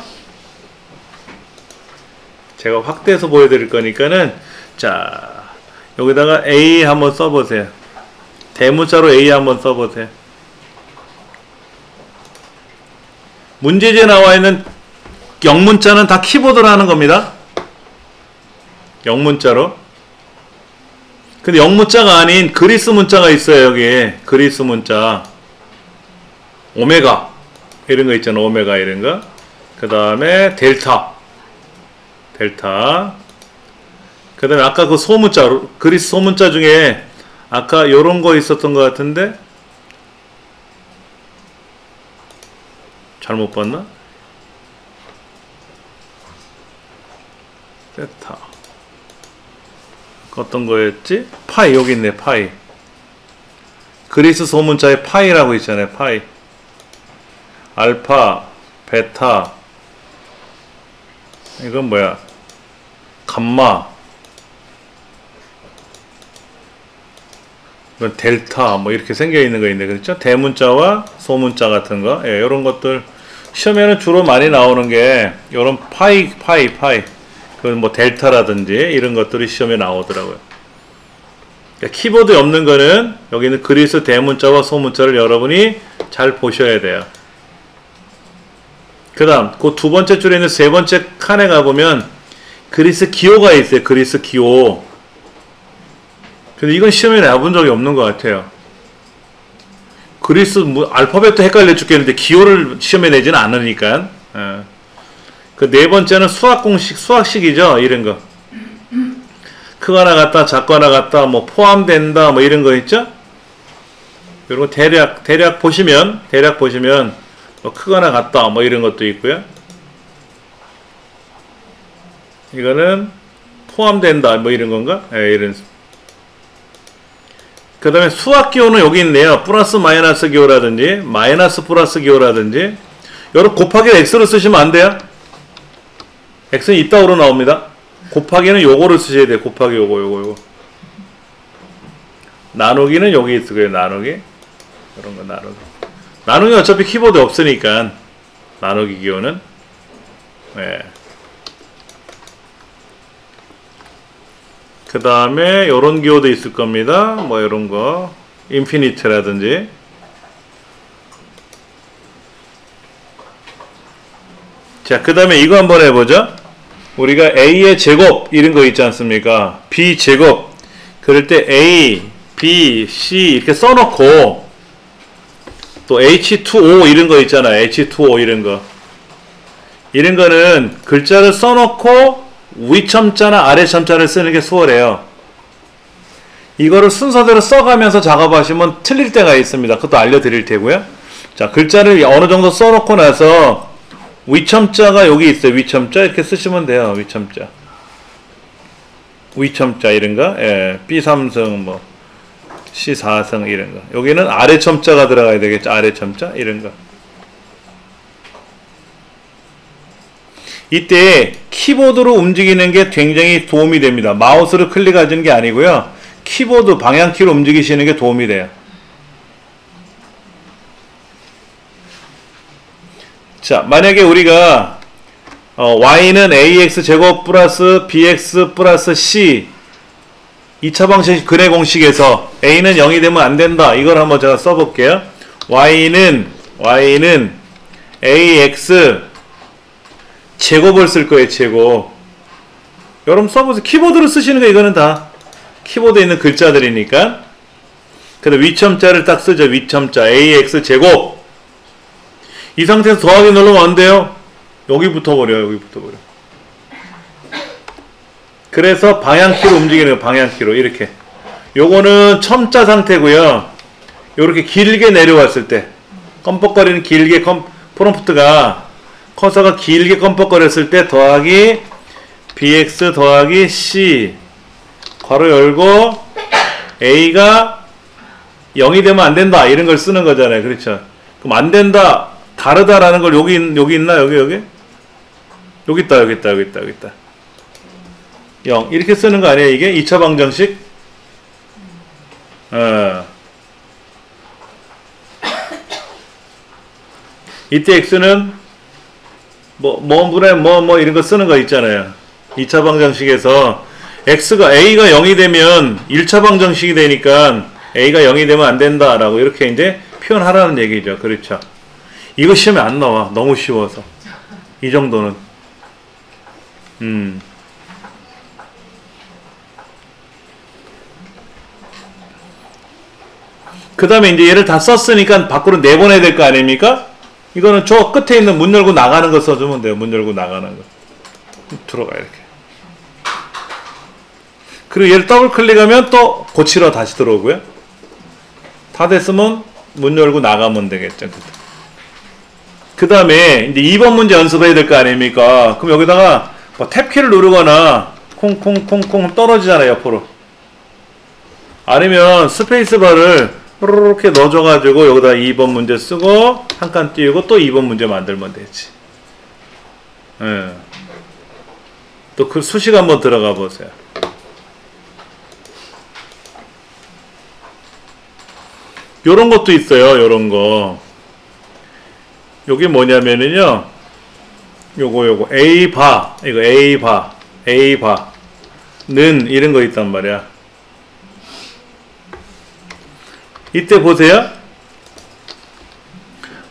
제가 확대해서 보여드릴 거니까는, 자, 여기다가 A 한번 써보세요. 대문자로 A 한번 써보세요. 문제지에 나와 있는 영문자는 다 키보드로 하는 겁니다. 영문자로. 근데 영문자가 아닌 그리스 문자가 있어요. 여기 그리스 문자, 오메가 이런 거 있잖아. 오메가 이런 거. 그 다음에 델타. 그 다음에 아까 그 소문자, 그리스 소문자 중에 아까 요런 거 있었던 것 같은데, 잘못 봤나? 세타. 어떤 거였지? 파이. 여기 있네. 파이. 그리스 소문자에 파이라고 있잖아요. 파이. 알파, 베타. 이건 뭐야? 감마. 이건 델타. 뭐 이렇게 생겨 있는 거 있네. 그렇죠? 대문자와 소문자 같은 거. 예, 이런 것들 시험에는 주로 많이 나오는 게 이런 파이. 그건 뭐 델타라든지 이런 것들이 시험에 나오더라고요. 그러니까 키보드에 없는 거는 여기는 그리스 대문자와 소문자를 여러분이 잘 보셔야 돼요. 그 다음 그 두 번째 줄에 있는 세 번째 칸에 가보면 그리스 기호가 있어요. 그리스 기호. 근데 이건 시험에 내본 적이 없는 것 같아요. 그리스 알파벳도 헷갈려 죽겠는데 기호를 시험에 내지는 않으니까. 그 네 번째는 수학 공식, 수학식이죠. 이런 거. 크거나 같다, 작거나 같다, 뭐 포함된다, 뭐 이런 거 있죠. 이런 거 대략 보시면 뭐 크거나 같다, 뭐 이런 것도 있고요. 이거는 포함된다, 뭐 이런 건가? 예, 이런. 그 다음에 수학 기호는 여기 있네요. 플러스 마이너스 기호라든지, 마이너스 플러스 기호라든지. 여러분 곱하기 X로 쓰시면 안 돼요. X는 이따구로 나옵니다. 곱하기는 요거를 쓰셔야 돼요. 곱하기 요거. 나누기는 여기 있고요. 나누기. 이런 거 나누기. 나누기 어차피 키보드 없으니까. 나누기 기호는. 네. 그 다음에 요런 기호도 있을 겁니다. 뭐 요런 거. 인피니트라든지. 자, 그 다음에 이거 한번 해보죠. 우리가 A의 제곱 이런 거 있지 않습니까? B 제곱. 그럴 때 A, B, C 이렇게 써놓고 또 H2O 이런 거 있잖아요. H2O 이런 거. 이런 거는 글자를 써놓고 위첨자나 아래첨자를 쓰는 게 수월해요. 이거를 순서대로 써가면서 작업하시면 틀릴 때가 있습니다. 그것도 알려드릴 테고요. 자, 글자를 어느 정도 써놓고 나서 위첨자가 여기 있어요. 위첨자 이렇게 쓰시면 돼요. 위첨자. 위첨자 이런가? 예, B3승 뭐 C4승 이런 거. 여기는 아래첨자가 들어가야 되겠죠. 아래첨자 이런 거. 이때 키보드로 움직이는 게 굉장히 도움이 됩니다. 마우스를 클릭하시는 게 아니고요. 키보드 방향키로 움직이시는 게 도움이 돼요. 자, 만약에 우리가 y는 ax 제곱 플러스 bx 플러스 c 2차 방식 근해 공식에서 a는 0이 되면 안 된다. 이걸 한번 제가 써볼게요. y는 ax 제곱을 쓸 거예요. 제곱. 여러분 써보세요. 키보드로 쓰시는 거 이거는 다 키보드에 있는 글자들이니까. 근데 위첨자를 딱 쓰죠. 위첨자 ax 제곱. 이 상태에서 더하기 누르면 안 돼요. 여기 붙어버려요. 여기 붙어버려. 그래서 방향키로 움직이는 거예요. 방향키로 이렇게. 요거는 첨자 상태고요. 요렇게 길게 내려왔을 때 껌뻑거리는 길게 프롬프트가 커서가 길게 껌뻑거렸을 때 더하기 bx 더하기 c 괄호 열고 a가 0이 되면 안 된다. 이런 걸 쓰는 거잖아요. 그렇죠? 그럼 안 된다. 다르다라는 걸 여기 있나? 여기 여기 있다. 0 이렇게 쓰는 거 아니에요? 이게 2차 방정식. 이때 x는 뭐 이런 거 쓰는 거 있잖아요. 2차 방정식에서 x가 a가 0이 되면 1차 방정식이 되니까 a가 0이 되면 안 된다라고 이렇게 이제 표현하라는 얘기죠. 그렇죠? 이거 시험에 안 나와. 너무 쉬워서. 이 정도는. 그 다음에 이제 얘를 다 썼으니까 밖으로 내보내야 될 거 아닙니까? 이거는 저 끝에 있는 문 열고 나가는 거 써주면 돼요. 문 열고 나가는 거. 들어가, 이렇게. 그리고 얘를 더블 클릭하면 또 고치러 다시 들어오고요. 다 됐으면 문 열고 나가면 되겠죠. 그 다음에 이제 2번 문제 연습해야 될 거 아닙니까? 그럼 여기다가 뭐 탭키를 누르거나 콩콩콩콩 떨어지잖아요. 옆으로. 아니면 스페이스바를 이렇게 넣어줘가지고 여기다 2번 문제 쓰고 한 칸 띄우고 또 2번 문제 만들면 되지. 예. 또 그 수식 한번 들어가 보세요. 요런 것도 있어요. 요런 거. 요게 뭐냐면은요. 요거 A바 이거 A바는 이런 거 있단 말이야. 이때 보세요.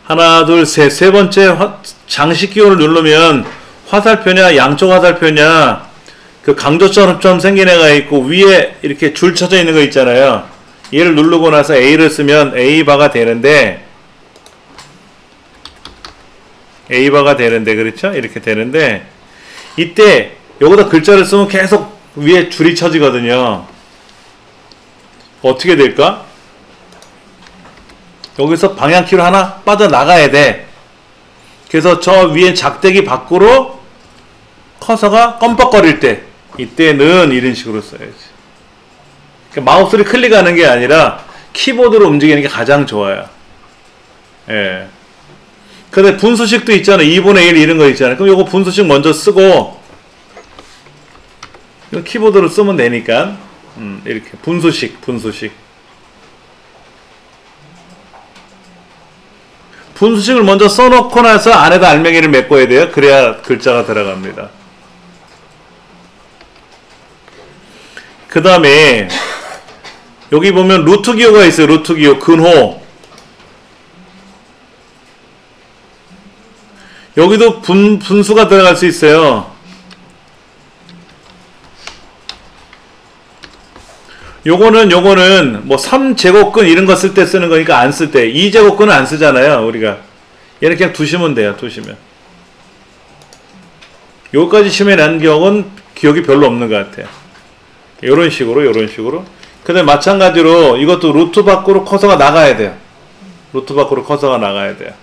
하나 둘 셋 세 번째 장식 기호를 누르면 화살표냐 양쪽 화살표냐 그 강조점처럼 생긴 애가 있고 위에 이렇게 줄 쳐져 있는 거 있잖아요. 얘를 누르고 나서 A를 쓰면 A바가 되는데 그렇죠? 이렇게 되는데 이때 여기다 글자를 쓰면 계속 위에 줄이 쳐지거든요. 어떻게 될까? 여기서 방향키로 하나 빠져나가야 돼. 그래서 저 위에 작대기 밖으로 커서가 껌뻑거릴 때 이때는 이런 식으로 써야지. 그러니까 마우스를 클릭하는 게 아니라 키보드로 움직이는 게 가장 좋아요. 예. 근데 분수식도 있잖아요. 2분의 1 이런 거 있잖아요. 그럼 요거 분수식 먼저 쓰고 이거 키보드로 쓰면 되니까 이렇게 분수식을 먼저 써놓고 나서 안에다 알맹이를 메꿔야 돼요. 그래야 글자가 들어갑니다. 그 다음에 여기 보면 루트 기호가 있어요. 루트 기호 근호. 여기도 분수가 들어갈 수 있어요. 요거는 뭐 3제곱근 이런 거 쓸 때 쓰는 거니까 안 쓸 때 2제곱근은 안 쓰잖아요. 우리가 얘는 그냥 두시면 돼요. 두시면 요까지 시험에 난 경우는 기억이 별로 없는 것 같아요. 요런 식으로. 근데 마찬가지로 이것도 루트 밖으로 커서가 나가야 돼요. 루트 밖으로 커서가 나가야 돼요.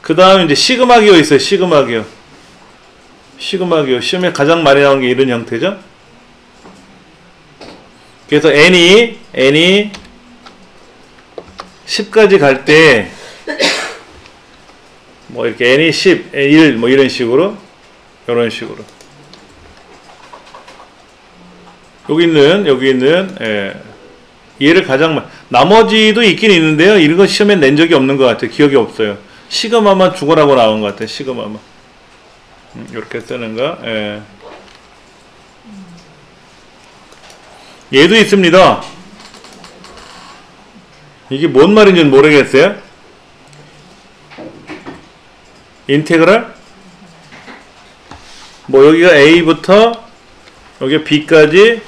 그 다음에 이제 시그마 기호 있어요. 시그마 기호. 시험에 가장 많이 나오는 게 이런 형태죠. 그래서 n이 10까지 갈 때 뭐 이렇게 n이 10, 1 뭐 이런 식으로 여기 있는 얘를 가장 나머지도 있긴 있는데요. 이런 거 시험에 낸 적이 없는 것 같아요. 기억이 없어요. 시그마만 죽어라고 나온 것 같아요. 시그마만 이렇게 쓰는 거. 얘도 있습니다. 이게 뭔 말인지는 모르겠어요. 인테그랄? 뭐 여기가 a부터 여기가 b까지,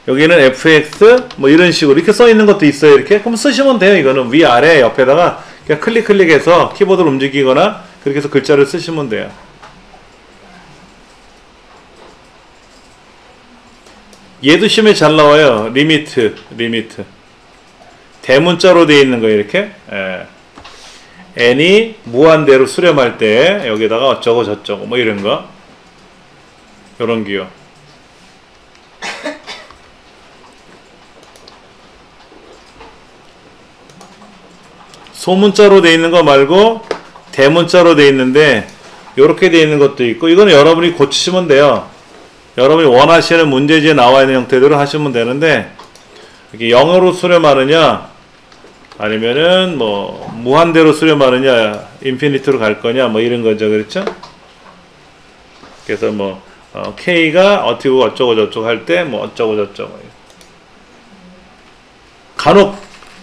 여기는 fx 뭐 이런 식으로 이렇게 써 있는 것도 있어요. 이렇게 그럼 쓰시면 돼요. 이거는 위아래 옆에다가 그냥 클릭해서 키보드를 움직이거나 그렇게 해서 글자를 쓰시면 돼요. 얘도 시험에 잘 나와요. 리미트 대문자로 되어 있는 거 이렇게. n이 무한대로 수렴할 때 여기다가 어쩌고 저쩌고 뭐 이런 거, 요런 기호. 소문자로 되어 있는 거 말고 대문자로 되어 있는데 요렇게 되어 있는 것도 있고, 이거는 여러분이 고치시면 돼요. 여러분이 원하시는 문제지에 나와 있는 형태대로 하시면 되는데, 이렇게 0으로 수렴하느냐 아니면은 뭐 무한대로 수렴하느냐, 인피니트로 갈 거냐 뭐 이런 거죠. 그렇죠? 그래서 뭐 K가 어쩌고 저쩌고 할 때 뭐 어쩌고 저쩌고. 간혹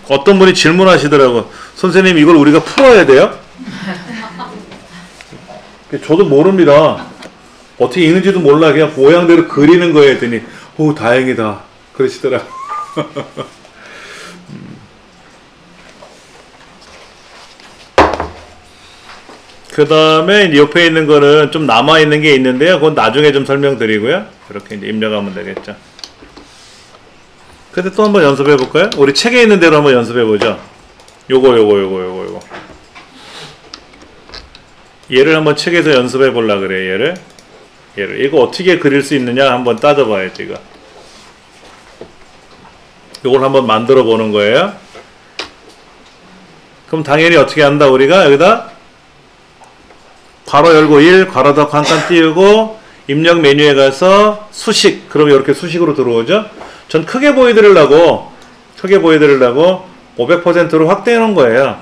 어떤 분이 질문하시더라고. 선생님 이걸 우리가 풀어야 돼요? 저도 모릅니다. 어떻게 읽는지도 몰라. 그냥 모양대로 그리는 거에 했더니 오 다행이다 그러시더라. 그 다음에 옆에 있는 거는 좀 남아있는 게 있는데요. 그건 나중에 좀 설명드리고요. 그렇게 이제 입력하면 되겠죠. 근데 또 한번 연습해 볼까요? 우리 책에 있는 대로 한번 연습해 보죠. 요거. 얘를 한번 책에서 연습해 보려고 그래요. 얘를. 이거 어떻게 그릴 수 있느냐 한번 따져봐야지, 이거. 요걸 한번 만들어 보는 거예요. 그럼 당연히 어떻게 한다, 우리가? 여기다 괄호 열고 1, 괄호 닫고 한 칸 띄우고, 입력 메뉴에 가서 수식, 그럼 이렇게 수식으로 들어오죠? 전 크게 보여드리려고 500%로 확대해 놓은 거예요.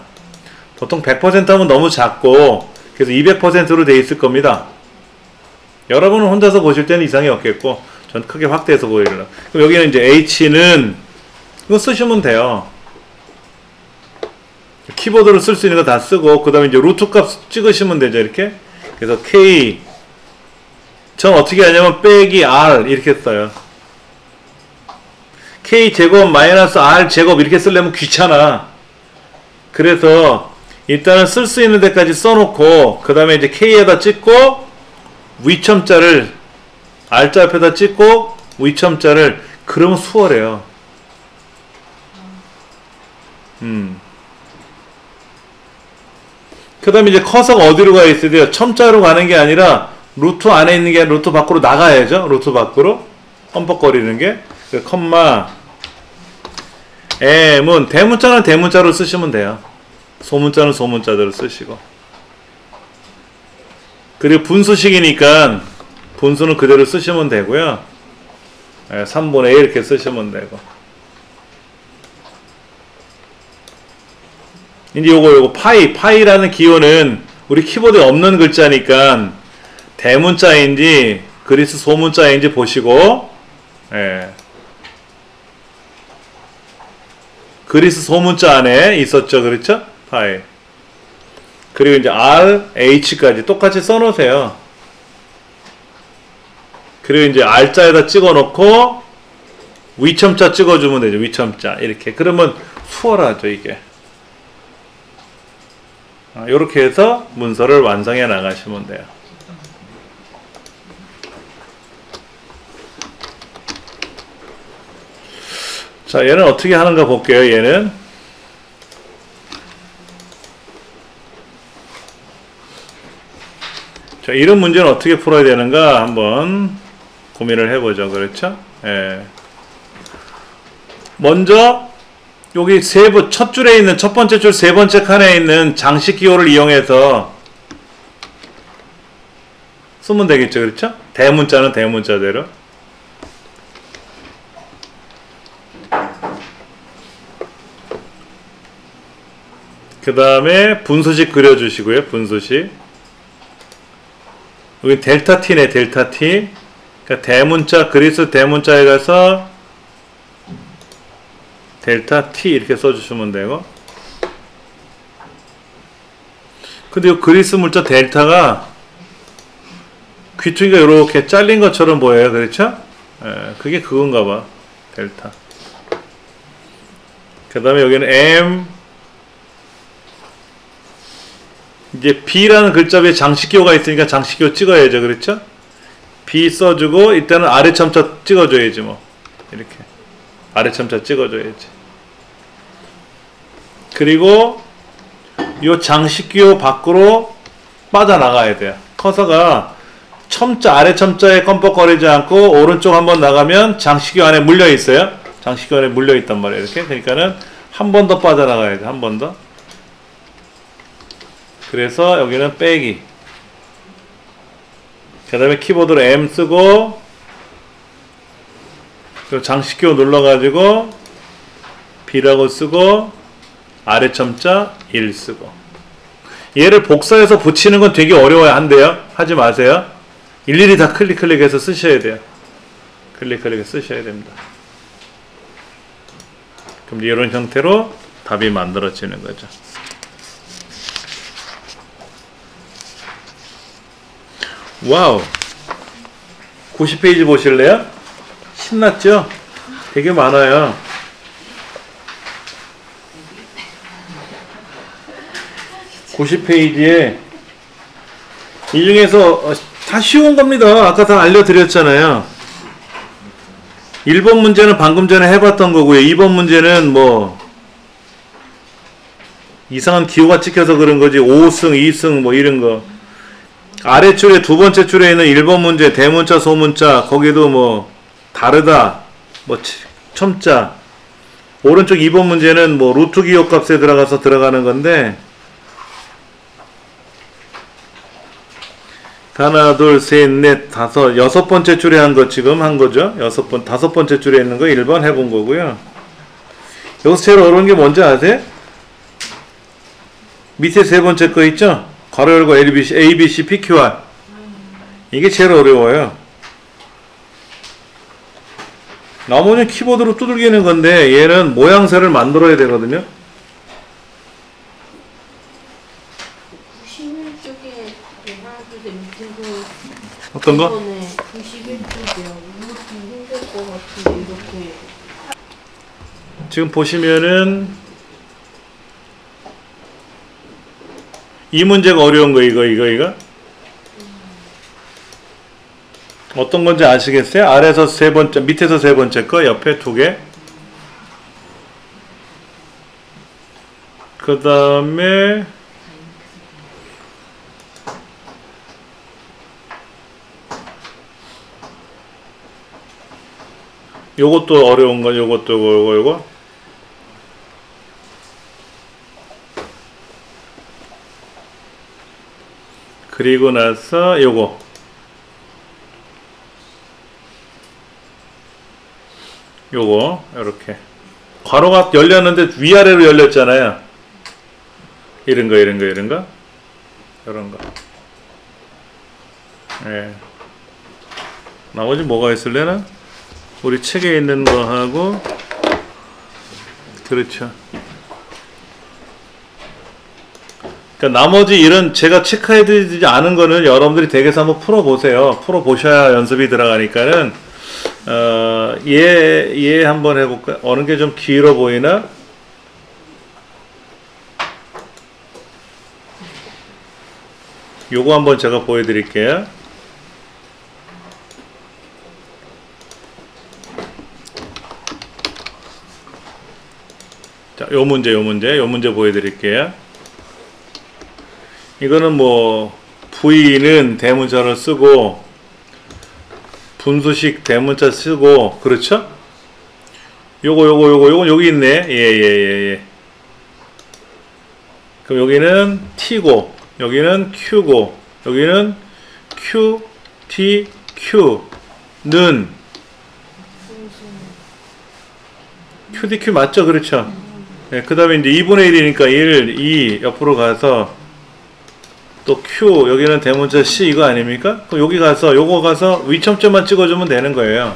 보통 100% 하면 너무 작고, 그래서 200%로 돼 있을 겁니다. 여러분은 혼자서 보실 때는 이상이 없겠고, 전 크게 확대해서 보여드리려고. 그럼 여기는 이제 H는, 이거 쓰시면 돼요. 키보드로 쓸 수 있는 거 다 쓰고, 그 다음에 이제 루트 값 찍으시면 되죠, 이렇게. 그래서 K, 전 어떻게 하냐면, 빼기 R, 이렇게 써요. K제곱 마이너스 R제곱 이렇게 쓰려면 귀찮아. 그래서, 일단은 쓸 수 있는 데까지 써놓고, 그 다음에 이제 K에다 찍고, 위첨자를, R자 옆에다 찍고, 위첨자를, 그러면 수월해요. 그 다음에 이제 커서가 어디로 가 있어야 돼요? 첨자로 가는 게 아니라 루트 안에 있는 게 루트 밖으로 나가야죠. 루트 밖으로 험벅거리는 게. 컴마 M은 대문자는 대문자로 쓰시면 돼요. 소문자는 소문자대로 쓰시고, 그리고 분수식이니까 분수는 그대로 쓰시면 되고요. 3분의 1 이렇게 쓰시면 되고, 이제 요거 파이라는 기호는 우리 키보드에 없는 글자니까 대문자인지 그리스 소문자인지 보시고, 그리스 소문자 안에 있었죠. 그렇죠? 파이. 그리고 이제 R, H까지 똑같이 써놓으세요. 그리고 이제 R자에다 찍어놓고 위첨자 찍어주면 되죠. 위첨자. 이렇게. 그러면 수월하죠, 이게. 이렇게 해서 문서를 완성해 나가시면 돼요. 자, 얘는 어떻게 하는가 볼게요. 얘는 자, 이런 문제는 어떻게 풀어야 되는가 한번 고민을 해보죠. 그렇죠? 예. 먼저 여기 첫 줄에 있는 첫 번째 줄 세 번째 칸에 있는 장식 기호를 이용해서 쓰면 되겠죠. 그렇죠? 대문자는 대문자대로. 그 다음에 분수식 그려주시고요. 분수식. 여기 델타 t네. 델타 t. 그러니까 대문자 그리스 대문자에 가서 델타 t 이렇게 써주시면 되고. 근데 이 그리스 문자 델타가 귀퉁이가 이렇게 잘린 것처럼 보여요. 그렇죠? 예, 그게 그건가 봐. 델타. 그 다음에 여기는 M. 이제 B라는 글자 위에 장식기호가 있으니까 장식기호 찍어야죠. 그렇죠? B 써주고, 이때는 아래 첨자 찍어줘야지, 뭐. 이렇게. 아래 첨자 찍어줘야지. 그리고, 이 장식기호 밖으로 빠져나가야 돼요. 커서가 첨자, 아래 첨자에 껌뻑거리지 않고, 오른쪽 한번 나가면 장식기호 안에 물려 있어요. 장식기호 안에 물려 있단 말이에요. 이렇게. 그러니까는 한 번 더 빠져나가야 돼. 한 번 더. 그래서 여기는 빼기. 그 다음에 키보드로 M 쓰고, 그리고 장식기호 눌러가지고, B라고 쓰고, 아래 첨자 1 쓰고. 얘를 복사해서 붙이는 건 되게 어려워야 한대요. 하지 마세요. 일일이 다 클릭해서 쓰셔야 돼요. 클릭해서 쓰셔야 됩니다. 그럼 이런 형태로 답이 만들어지는 거죠. 와우, 90페이지 보실래요? 신났죠? 되게 많아요. (90페이지에) 이 중에서 다 쉬운 겁니다. 아까 다 알려드렸잖아요. 1번 문제는 방금 전에 해봤던 거고요. 2번 문제는 뭐 이상한 기호가 찍혀서 그런 거지. 5승, 2승 뭐 이런 거. 아래줄에 두 번째 줄에 있는 1번 문제 대문자 소문자 거기도 뭐 다르다 뭐 첨자. 오른쪽 2번 문제는 뭐 루트 기호값에 들어가는 건데 하나 둘 셋 넷 다섯 여섯 번째 줄에 한 거 지금 한 거죠. 다섯 번째 줄에 있는 거 1번 해본 거고요. 여기서 제일 어려운 게 뭔지 아세요? 밑에 세 번째 거 있죠? 괄호 열고 A, B, C, P, Q, R. 이게 제일 어려워요. 나머지는 키보드로 두들기는 건데 얘는 모양새를 만들어야 되거든요. 91쪽에 밑에서 어떤 거? 91쪽이요. 이것도 힘들 것 같은데 이렇게. 지금 보시면은 이 문제가 어려운 거 이거 어떤 건지 아시겠어요? 아래에서 세 번째, 밑에서 세 번째 거, 옆에 두 개. 그 다음에 요것도 어려운 건 요것도 요거. 그리고 나서 요거. 요렇게. 괄호가 열렸는데 위아래로 열렸잖아요. 이런 거. 이런 거. 예. 나머지 뭐가 있을래나? 우리 책에 있는 거 하고, 그렇죠. 그러니까 나머지 이런 제가 체크해드리지 않은 거는 여러분들이 댁에서 한번 풀어보세요. 풀어보셔야 연습이 들어가니까는 얘 한번 해볼까요? 어느 게 좀 길어 보이나? 요거 한번 제가 보여드릴게요. 자, 요 문제 보여드릴게요. 이거는 뭐 V는 대문자를 쓰고 분수식 대문자 쓰고 그렇죠? 요건 여기 있네. 예. 그럼 여기는 T고 여기는 Q고 여기는 Q, T, Q는 Q, D, Q 맞죠? 그렇죠? 네, 그 다음에 이제 2분의 1이니까 1, 2 옆으로 가서 또 Q 여기는 대문자 C 이거 아닙니까? 그럼 여기 가서 요거 가서 위첨점만 찍어주면 되는 거예요.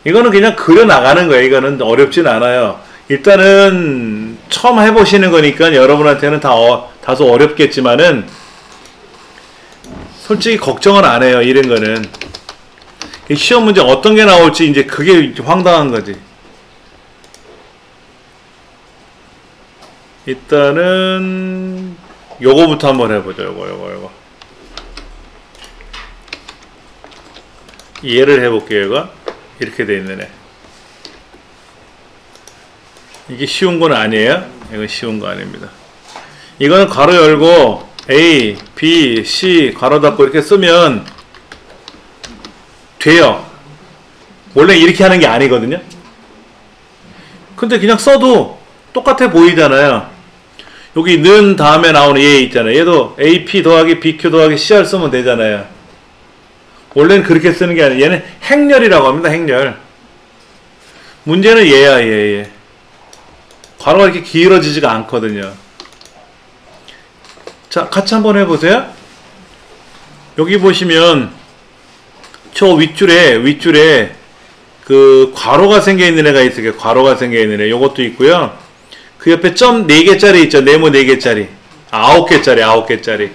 이거는 그냥 그려 나가는 거예요. 이거는 어렵진 않아요. 일단은 처음 해보시는 거니까 여러분한테는 다소 어렵겠지만은 솔직히 걱정은 안 해요. 이런 거는 이 시험 문제 어떤 게 나올지 이제 그게 황당한 거지. 일단은 요거부터 한번 해보죠. 요거 이해를 해볼게요. 이거 이렇게 돼 있는 애. 이게 쉬운 건 아니에요. 이건 쉬운 거 아닙니다. 이거는 괄호 열고 A, B, C 괄호 닫고 이렇게 쓰면 돼요. 원래 이렇게 하는 게 아니거든요. 근데 그냥 써도 똑같아 보이잖아요. 여기 는 다음에 나오는 얘 있잖아요. 얘도 AP 더하기 BQ 더하기 CR 쓰면 되잖아요. 원래는 그렇게 쓰는 게 아니에요. 얘는 행렬이라고 합니다. 행렬. 문제는 얘야. 얘. 괄호가 이렇게 길어지지가 않거든요. 자, 같이 한번 해보세요. 여기 보시면 저 윗줄에 그 괄호가 생겨 있는 애가 있어요. 괄호가 생겨 있는 애. 요것도 있고요. 그 옆에 점 4개짜리 있죠. 네모 4개짜리. 9개짜리.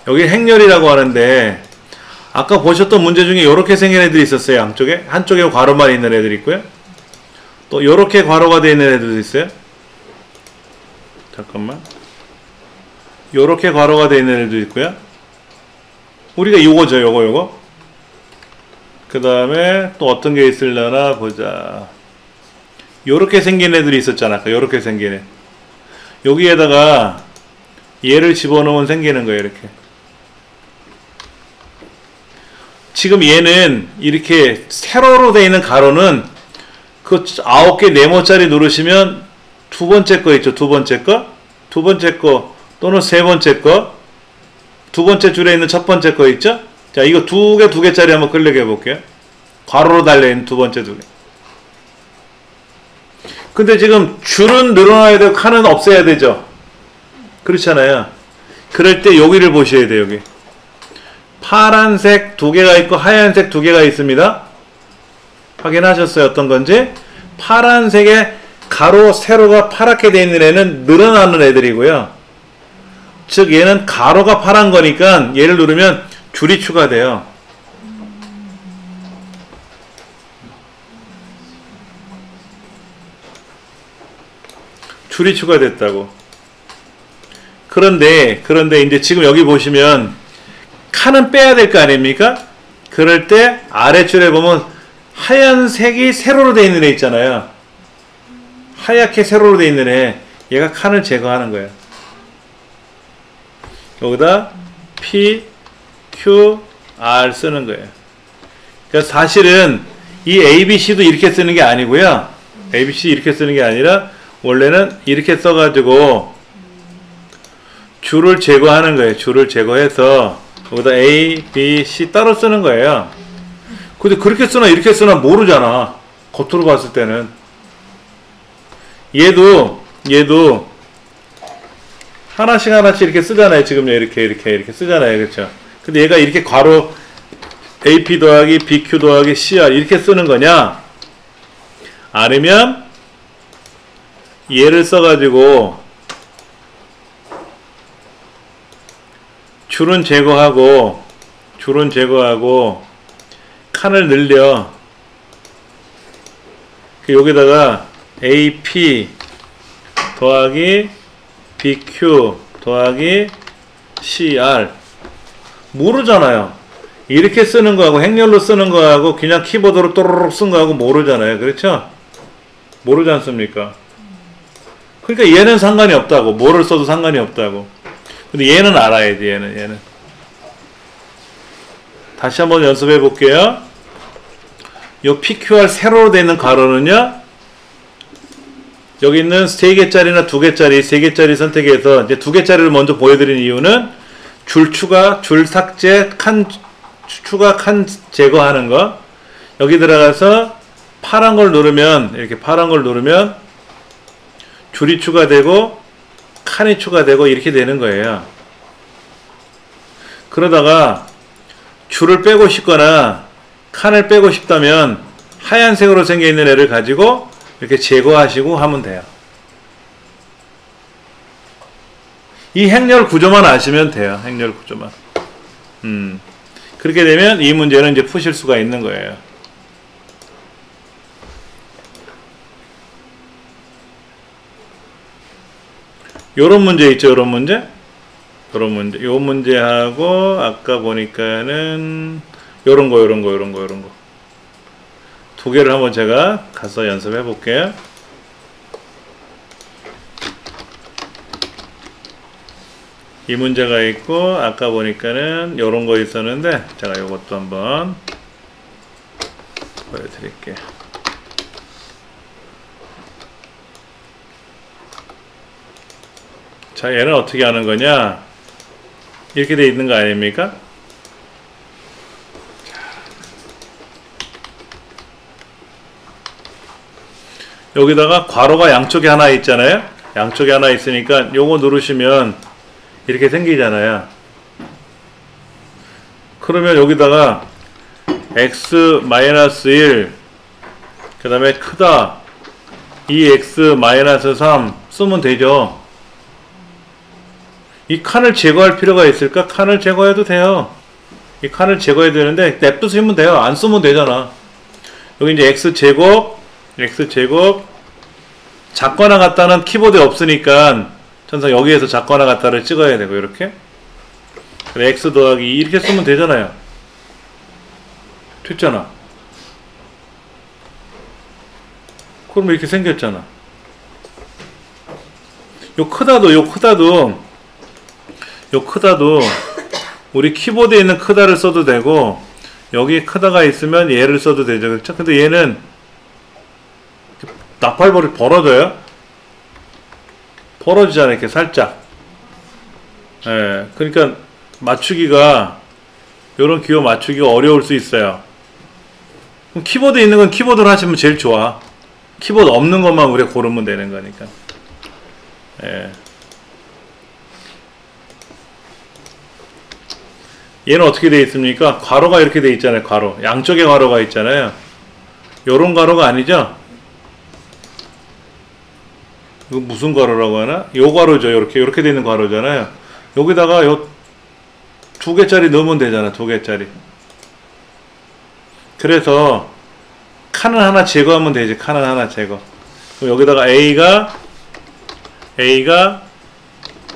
여기 행렬이라고 하는데 아까 보셨던 문제 중에 이렇게 생긴 애들이 있었어요. 양쪽에. 한쪽에 괄호만 있는 애들이 있고요. 또 이렇게 괄호가 되어 있는 애들도 있어요. 잠깐만. 요렇게 괄호가 되어 있는 애들도 있고요. 우리가 요거죠. 요거. 그 다음에 또 어떤 게 있으려나 보자. 요렇게 생긴 애들이 있었잖아. 아까 요렇게 생긴 애. 여기에다가 얘를 집어넣으면 생기는 거예요. 이렇게. 지금 얘는 이렇게 세로로 되어 있는 가로는 그 9개 네모짜리 누르시면 두 번째 거 있죠. 두 번째 거 또는 세 번째 거, 두 번째 줄에 있는 첫 번째 거 있죠. 자, 이거 두 개짜리 한번 클릭해 볼게요. 괄호로 달려있는 두 번째 두 개. 근데 지금 줄은 늘어나야 되고 칸은 없애야 되죠. 그렇잖아요. 그럴 때 여기를 보셔야 돼요. 여기 파란색 두 개가 있고 하얀색 두 개가 있습니다. 확인하셨어요? 어떤 건지? 파란색에 가로 세로가 파랗게 되어 있는 애는 늘어나는 애들이고요. 즉 얘는 가로가 파란 거니까 얘를 누르면 줄이 추가돼요. 줄이 추가됐다고. 그런데 이제 지금 여기 보시면 칸은 빼야 될 거 아닙니까? 그럴 때 아래줄에 보면 하얀색이 세로로 되어 있는 애 있잖아요. 하얗게 세로로 되어 있는 애. 얘가 칸을 제거하는 거예요. 여기다 P, Q, R 쓰는 거예요. 그러니까 사실은 이 ABC도 이렇게 쓰는 게 아니고요. ABC 이렇게 쓰는 게 아니라 원래는 이렇게 써가지고 줄을 제거하는 거예요. 줄을 제거해서 여기다 A, B, C 따로 쓰는 거예요. 근데 그렇게 쓰나 이렇게 쓰나 모르잖아. 겉으로 봤을 때는. 얘도 하나씩 이렇게 쓰잖아요. 지금 이렇게 쓰잖아요. 그렇죠? 근데 얘가 이렇게 괄호 AP 더하기 BQ 더하기 CR 이렇게 쓰는 거냐? 아니면 얘를 써가지고 줄은 제거하고 칸을 늘려. 여기다가 AP 더하기 BQ 더하기 CR 모르잖아요. 이렇게 쓰는 거하고 행렬로 쓰는 거하고 그냥 키보드로 또르륵 쓴 거하고 모르잖아요. 그렇죠? 모르지 않습니까? 그러니까 얘는 상관이 없다고. 뭐를 써도 상관이 없다고. 근데 얘는 알아야지. 얘는. 다시 한번 연습해 볼게요. 요 PQR 세로로 되어 있는 괄호는요, 여기 있는 3개짜리나 2개짜리, 3개짜리 선택해서 이제 2개짜리를 먼저 보여드린 이유는 줄 추가, 줄 삭제, 칸 추가, 칸 제거하는 거. 여기 들어가서 파란 걸 누르면, 이렇게 파란 걸 누르면 줄이 추가되고 칸이 추가되고 이렇게 되는 거예요. 그러다가 줄을 빼고 싶거나 칸을 빼고 싶다면 하얀색으로 생겨있는 애를 가지고 이렇게 제거하시고 하면 돼요. 이 행렬 구조만 아시면 돼요. 행렬 구조만. 그렇게 되면 이 문제는 이제 푸실 수가 있는 거예요. 요런 문제 있죠. 요런 문제. 요 문제하고 아까 보니까는 요런 거. 두 개를 한번 제가 가서 연습해 볼게요. 이 문제가 있고 아까 보니까는 요런 거 있었는데 제가 요것도 한번 보여드릴게요. 자, 얘는 어떻게 하는 거냐? 이렇게 돼 있는 거 아닙니까? 여기다가 괄호가 양쪽에 하나 있잖아요. 양쪽에 하나 있으니까 요거 누르시면 이렇게 생기잖아요. 그러면 여기다가 x-1 그 다음에 크다 2x-3 쓰면 되죠. 이 칸을 제거할 필요가 있을까? 칸을 제거해도 돼요. 이 칸을 제거해야 되는데 냅두시면 돼요. 안 쓰면 되잖아. 여기 이제 x제곱 작거나 같다는 키보드에 없으니까 전상 여기에서 작거나 같다를 찍어야 되고 이렇게 x 더하기 2 이렇게 쓰면 되잖아요. 됐잖아. 그럼 이렇게 생겼잖아. 요 크다도 우리 키보드에 있는 크다를 써도 되고 여기 크다가 있으면 얘를 써도 되죠. 그렇죠? 근데 얘는 나팔벌이 벌어져요? 벌어지잖아요. 이렇게 살짝. 예. 그러니까 맞추기가 요런 기호 맞추기가 어려울 수 있어요. 그럼 키보드에 있는 건 키보드로 하시면 제일 좋아. 키보드 없는 것만 우리가 고르면 되는 거니까. 예. 얘는 어떻게 되어 있습니까? 괄호가 이렇게 되어 있잖아요. 괄호. 양쪽에 괄호가 있잖아요. 요런 괄호가 아니죠? 이거 무슨 괄호라고 하나? 요 괄호죠. 요렇게 되어 있는 괄호잖아요. 여기다가 요 2개짜리 넣으면 되잖아. 2개짜리. 그래서 칸을 하나 제거하면 되지. 칸을 하나 제거. 그럼 여기다가 A가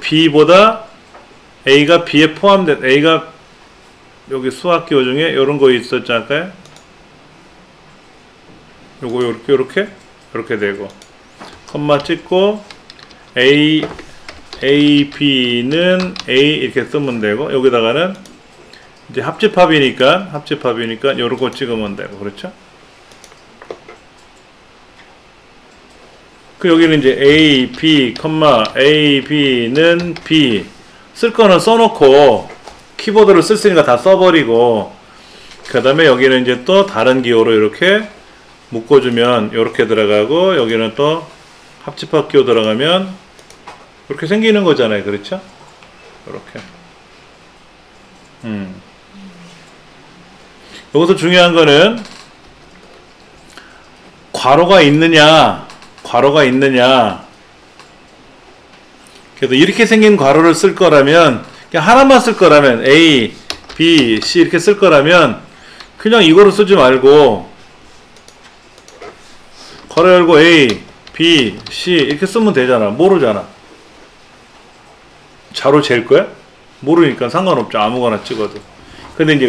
B보다 A가 B에 포함된 A가 여기 수학기호 중에 요런 거 있었지 않을까요? 요거 요렇게 되고 콤마 찍고 A B는 A 이렇게 쓰면 되고 여기다가는 이제 합집합이니까 요런 거 찍으면 되고 그렇죠? 그 여기는 이제 A B A B는 B 쓸 거는 써놓고 키보드를 쓸 수 있으니까 다 써버리고 그 다음에 여기는 이제 또 다른 기호로 이렇게 묶어주면 이렇게 들어가고 여기는 또 합집합 기호 들어가면 이렇게 생기는 거잖아요. 그렇죠? 이렇게. 여기서 중요한 거는 괄호가 있느냐. 그래서 이렇게 생긴 괄호를 쓸 거라면 그냥 하나만 쓸 거라면 A, B, C 이렇게 쓸 거라면 그냥 이거로 쓰지 말고 괄호 열고 A, B, C 이렇게 쓰면 되잖아. 모르잖아. 자로 잴 거야? 모르니까 상관없죠. 아무거나 찍어도. 근데 이제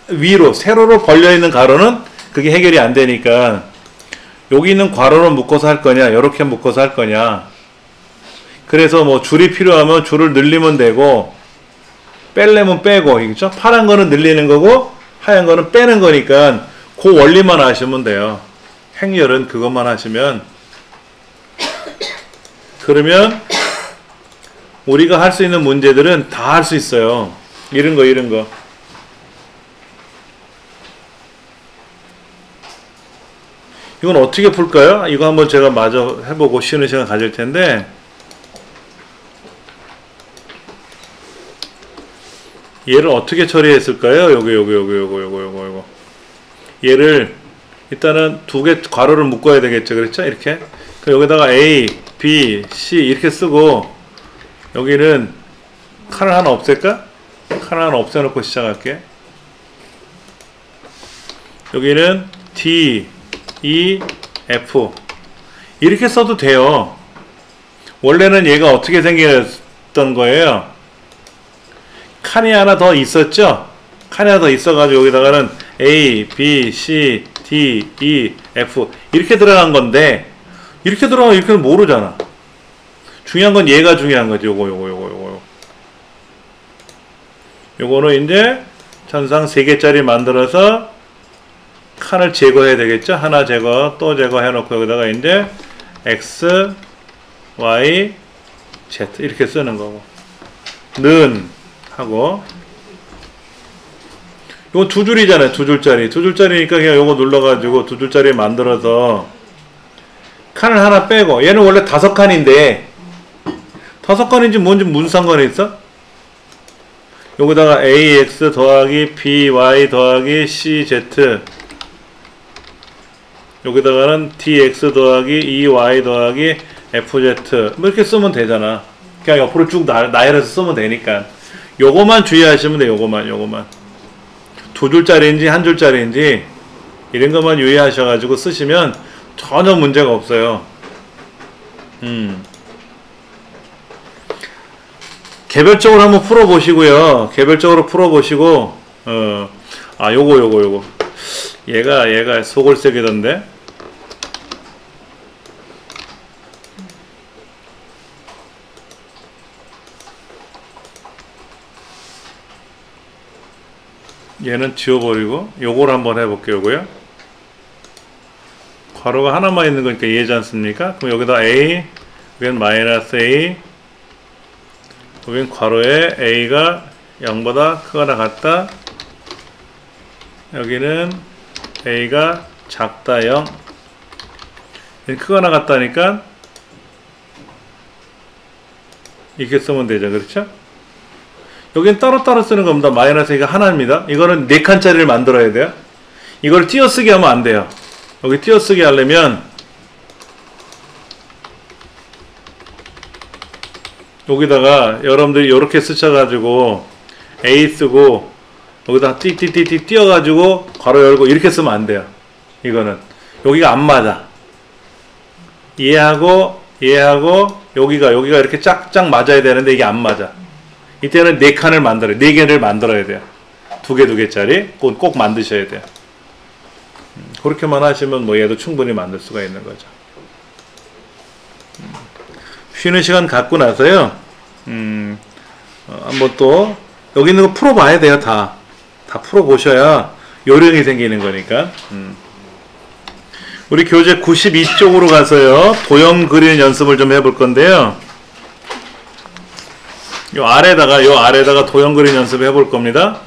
위로 세로로 벌려 있는 가로는 그게 해결이 안 되니까 여기 있는 괄호를 묶어서 할 거냐, 이렇게 묶어서 할 거냐. 그래서 뭐 줄이 필요하면 줄을 늘리면 되고, 뺄려면 빼고, 그죠? 파란 거는 늘리는 거고, 하얀 거는 빼는 거니까, 그 원리만 아시면 돼요. 행렬은 그것만 하시면. 그러면, 우리가 할 수 있는 문제들은 다 할 수 있어요. 이런 거, 이런 거. 이건 어떻게 풀까요? 이거 한번 제가 마저 해보고 쉬는 시간 가질 텐데, 얘를 어떻게 처리했을까요? 요거. 얘를 일단은 두 개 괄호를 묶어야 되겠죠. 그렇죠? 이렇게. 여기다가 A, B, C 이렇게 쓰고, 여기는 칸을 하나 없앨까? 칸을 하나 없애놓고 시작할게. 여기는 D, E, F 이렇게 써도 돼요. 원래는 얘가 어떻게 생겼던 거예요? 칸이 하나 더 있었죠? 칸이 하나 더 있어가지고 여기다가는 A, B, C, D, E, F 이렇게 들어간 건데, 이렇게 들어가면 이렇게는 모르잖아. 중요한 건 얘가 중요한 거지. 요거는 이제 전상 3개짜리 만들어서 칸을 제거해야 되겠죠? 하나 제거, 또 제거해 놓고 여기다가 이제 X, Y, Z 이렇게 쓰는 거고, 는 하고, 요거 두 줄이잖아요. 두 줄짜리니까 그냥 요거 눌러가지고 두 줄짜리 만들어서 칸을 하나 빼고, 얘는 원래 5칸인데 5칸인지 뭔지 무슨 상관이 있어? 여기다가 AX 더하기 BY 더하기 CZ, 여기다가는 DX 더하기 EY 더하기 FZ 뭐 이렇게 쓰면 되잖아. 그냥 옆으로 쭉 나열해서 쓰면 되니까. 요거만 주의하시면 돼. 요거만 두 줄짜리인지 한 줄짜리인지 이런 것만 유의하셔가지고 쓰시면 전혀 문제가 없어요. 개별적으로 한번 풀어보시고요. 개별적으로 풀어보시고, 요거. 얘가 소골색이던데? 얘는 지워버리고, 요걸 한번 해볼게요, 요거요. 괄호가 하나만 있는 거니까 이해지 않습니까? 그럼 여기다 A, 여기는 마이너스 A, 여긴 괄호에 A가 0보다 크거나 같다. 여기는 A가 작다 0. 크거나 같다니까 이렇게 쓰면 되죠. 그렇죠? 여기는 따로따로 쓰는 겁니다. 마이너스 A가 하나입니다. 이거는 4칸짜리를 만들어야 돼요. 이걸 띄어쓰기 하면 안 돼요. 여기 띄어쓰기 하려면 여기다가 여러분들이 이렇게 쓰셔가지고 A 쓰고 여기다 띠띠띠띠 띄어가지고 괄호 열고 이렇게 쓰면 안 돼요. 이거는 여기가 안 맞아. 얘하고 여기가 이렇게 짝짝 맞아야 되는데 이게 안 맞아. 이때는 4칸을 만들어요. 4개를 만들어야 돼요. 2개짜리 꼭 만드셔야 돼요. 그렇게만 하시면 뭐 얘도 충분히 만들 수가 있는 거죠. 쉬는 시간 갖고 나서요. 한번 또 여기 있는 거 풀어봐야 돼요. 다 풀어보셔야 요령이 생기는 거니까. 우리 교재 92쪽으로 가서요. 도형 그리는 연습을 좀 해볼 건데요. 요 아래다가 도형 그리는 연습 해볼 겁니다.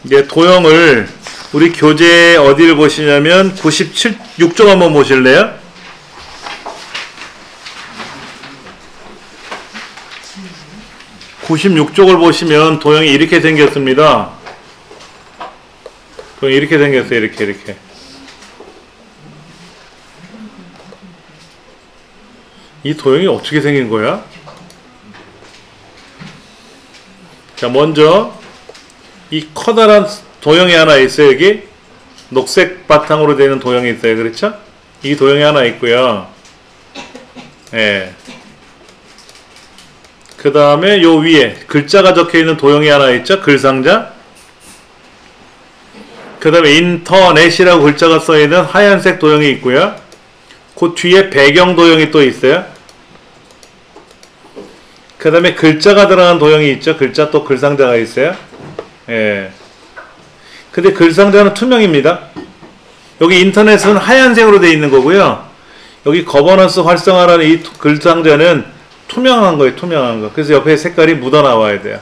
이제 도형을 우리 교재 어디를 보시냐면 96쪽 한번 보실래요? (96쪽을) 보시면 도형이 이렇게 생겼습니다. 도형이 이렇게 생겼어요. 이렇게. 이 도형이 어떻게 생긴 거야? 자, 먼저 이 커다란 도형이 하나 있어요. 여기 녹색 바탕으로 되는 도형이 있어요. 그렇죠? 이 도형이 하나 있고요. 예. 그 다음에 요 위에 글자가 적혀 있는 도형이 하나 있죠. 글상자. 그 다음에 인터넷이라고 글자가 써있는 하얀색 도형이 있고요. 그 뒤에 배경 도형이 또 있어요. 그 다음에 글자가 들어간 도형이 있죠. 글자 또 글상자가 있어요. 예. 근데 글상자는 투명입니다. 여기 인터넷은 하얀색으로 되어 있는 거고요. 여기 거버넌스 활성화라는 이 글상자는 투명한 거예요. 투명한 거. 그래서 옆에 색깔이 묻어 나와야 돼요.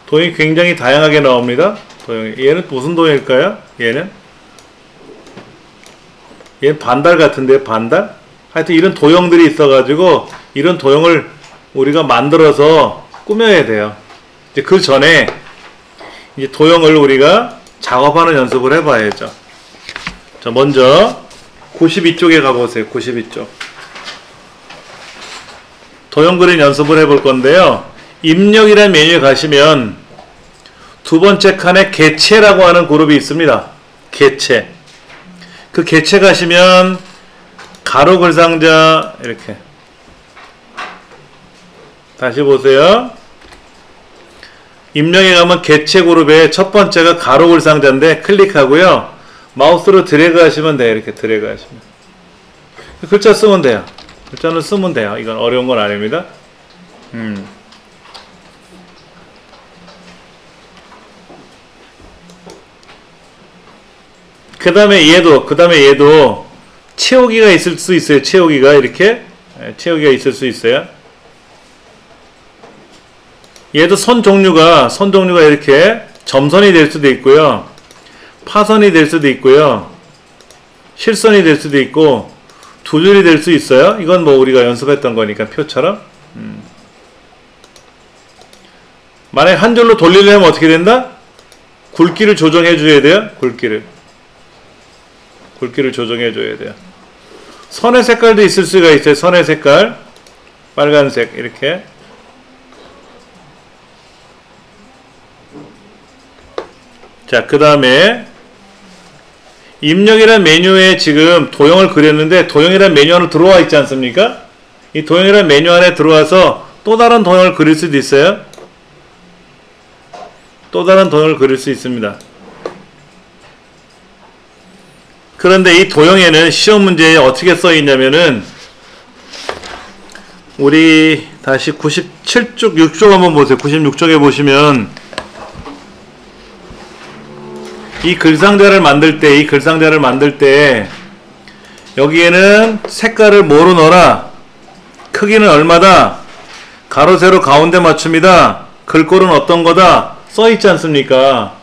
도형이 굉장히 다양하게 나옵니다. 도형이. 얘는 무슨 도형일까요? 얘는 반달 같은데요. 반달? 하여튼 이런 도형들이 있어가지고 이런 도형을 우리가 만들어서 꾸며야 돼요. 이제 그 전에 이제 도형을 우리가 작업하는 연습을 해봐야죠. 자, 먼저 92쪽에 가보세요. 92쪽. 도형 그림 연습을 해볼 건데요. 입력이라는 메뉴에 가시면 두 번째 칸에 개체라고 하는 그룹이 있습니다. 개체. 그 개체 가시면 가로 글상자 이렇게 다시 보세요. 입력에 가면 개체 그룹의 첫 번째가 가로 글상자인데 클릭하고요. 마우스로 드래그 하시면 돼요. 이렇게 드래그 하시면. 글자 쓰면 돼요. 글자는 쓰면 돼요. 이건 어려운 건 아닙니다. 그 다음에 얘도 채우기가 있을 수 있어요. 채우기가 이렇게 채우기가 있을 수 있어요. 얘도 선 종류가 이렇게 점선이 될 수도 있고요. 파선이 될 수도 있고요. 실선이 될 수도 있고 두 줄이 될 수 있어요. 이건 뭐 우리가 연습했던 거니까 표처럼. 만약에 한 줄로 돌리려면 어떻게 된다? 굵기를 조정해 줘야 돼요. 굵기를 조정해 줘야 돼요. 선의 색깔도 있을 수가 있어요. 선의 색깔 빨간색 이렇게. 자, 그 다음에 입력이라는 메뉴에 지금 도형을 그렸는데 도형이라는 메뉴 안으로 들어와 있지 않습니까? 이 도형이라는 메뉴 안에 들어와서 또 다른 도형을 그릴 수도 있어요. 또 다른 도형을 그릴 수 있습니다. 그런데 이 도형에는 시험 문제에 어떻게 써 있냐면은 우리 다시 97쪽 6쪽 한번 보세요. 96쪽에 보시면 이 글상자를 만들 때 여기에는 색깔을 뭐로 넣어라, 크기는 얼마다, 가로 세로 가운데 맞춤이다, 글꼴은 어떤 거다 써 있지 않습니까?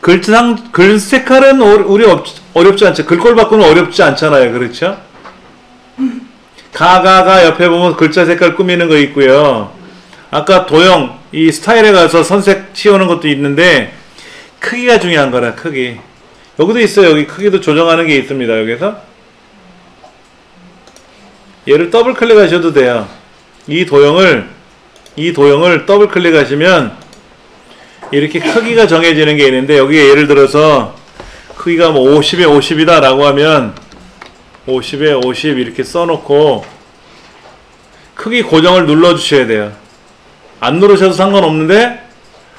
글 색깔은 우리 어렵지 않죠. 글꼴 바꾸는 어렵지 않잖아요. 그렇죠? 가 옆에 보면 글자 색깔 꾸미는 거 있고요. 아까 도형 이 스타일에 가서 선색 씌우는 것도 있는데 크기가 중요한 거라. 크기 여기도 있어요. 여기 크기도 조정하는 게 있습니다. 여기서 얘를 더블 클릭하셔도 돼요. 이 도형을 더블 클릭하시면 이렇게 크기가 정해지는 게 있는데 여기에 예를 들어서 크기가 뭐 50에 50이다 라고 하면 50에 50 이렇게 써놓고 크기 고정을 눌러 주셔야 돼요. 안 누르셔도 상관없는데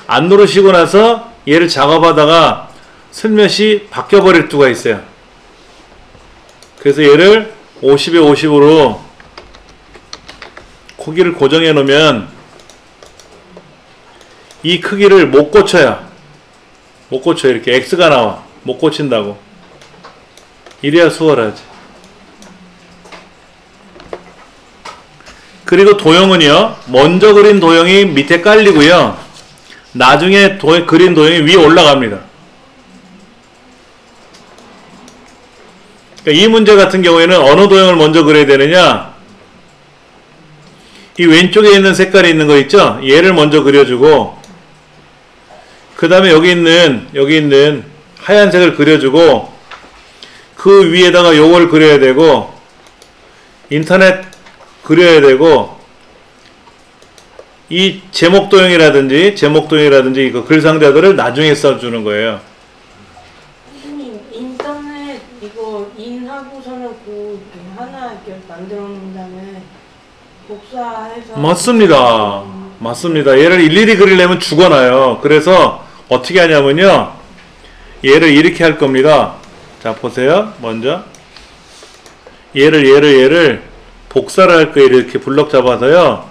안 누르시고 나서 얘를 작업하다가 슬며시 바뀌어 버릴 수가 있어요. 그래서 얘를 50에 50으로 크기를 고정해 놓으면 이 크기를 못 고쳐요. 이렇게 X가 나와. 못 고친다고. 이래야 수월하지. 그리고 도형은요, 먼저 그린 도형이 밑에 깔리고요, 나중에 그린 도형이 위에 올라갑니다. 그러니까 이 문제 같은 경우에는 어느 도형을 먼저 그려야 되느냐, 이 왼쪽에 있는 색깔이 있는 거 있죠? 얘를 먼저 그려주고 그 다음에 여기 있는 하얀색을 그려주고 그 위에다가 요걸 그려야 되고 인터넷 그려야 되고 이 제목 도형이라든지 이거 글상자들을 나중에 써주는 거예요. 선생님, 인터넷 이거 인하고서는 그 하나 이렇게 만들어 놓은 다음에 복사해서. 맞습니다. 맞습니다. 얘를 일일이 그리려면 죽어나요. 그래서 어떻게 하냐면요. 얘를 이렇게 할 겁니다. 자, 보세요. 먼저. 얘를 복사를 할 거예요. 이렇게 블럭 잡아서요.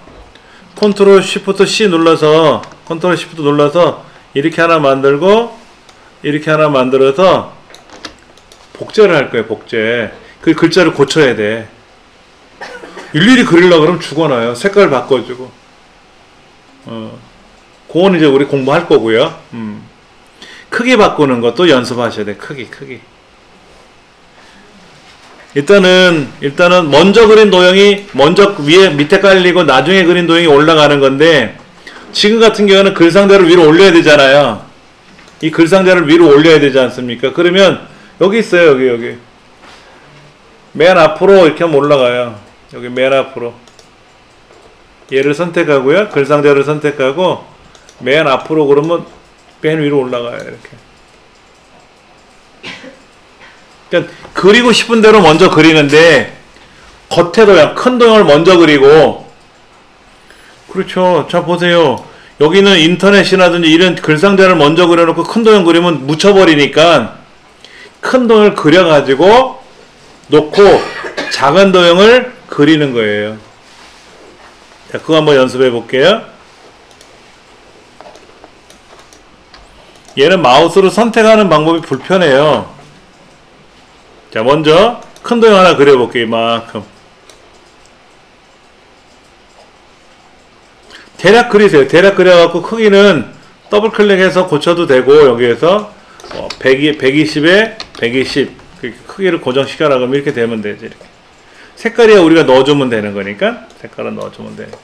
컨트롤 쉬프트 C 눌러서, 컨트롤 쉬프트 눌러서 이렇게 하나 만들고, 이렇게 하나 만들어서 복제를 할 거예요. 복제. 그 글자를 고쳐야 돼. 일일이 그리려고 그러면 죽어나요. 색깔 바꿔주고. 그건 이제 우리 공부할 거고요. 크기 바꾸는 것도 연습하셔야 돼. 크기. 일단은 먼저 그린 도형이 먼저 밑에 깔리고 나중에 그린 도형이 올라가는 건데, 지금 같은 경우는 글 상자를 위로 올려야 되잖아요. 이 글 상자를 위로 올려야 되지 않습니까? 그러면 여기 있어요. 여기 맨 앞으로 이렇게 하면 올라가요. 여기 맨 앞으로 얘를 선택하고요. 글 상자를 선택하고 맨 앞으로 그러면 맨 위로 올라가요. 이렇게. 그러니까 그리고 싶은 대로 먼저 그리는데 겉에 도형, 큰 도형을 먼저 그리고, 그렇죠. 자, 보세요. 여기는 인터넷이라든지 이런 글상자를 먼저 그려놓고 큰 도형 그리면 묻혀버리니까 큰 도형을 그려가지고 놓고 작은 도형을 그리는 거예요. 자, 그거 한번 연습해 볼게요. 얘는 마우스로 선택하는 방법이 불편해요. 자, 먼저 큰 도형 하나 그려볼게요. 이만큼. 대략 그리세요. 대략 그려갖고 크기는 더블 클릭해서 고쳐도 되고, 여기에서 120에 120 크기를 고정시켜라 그러면 이렇게 되면 되지. 이렇게. 색깔이야 우리가 넣어주면 되는 거니까, 색깔은 넣어주면 되니까.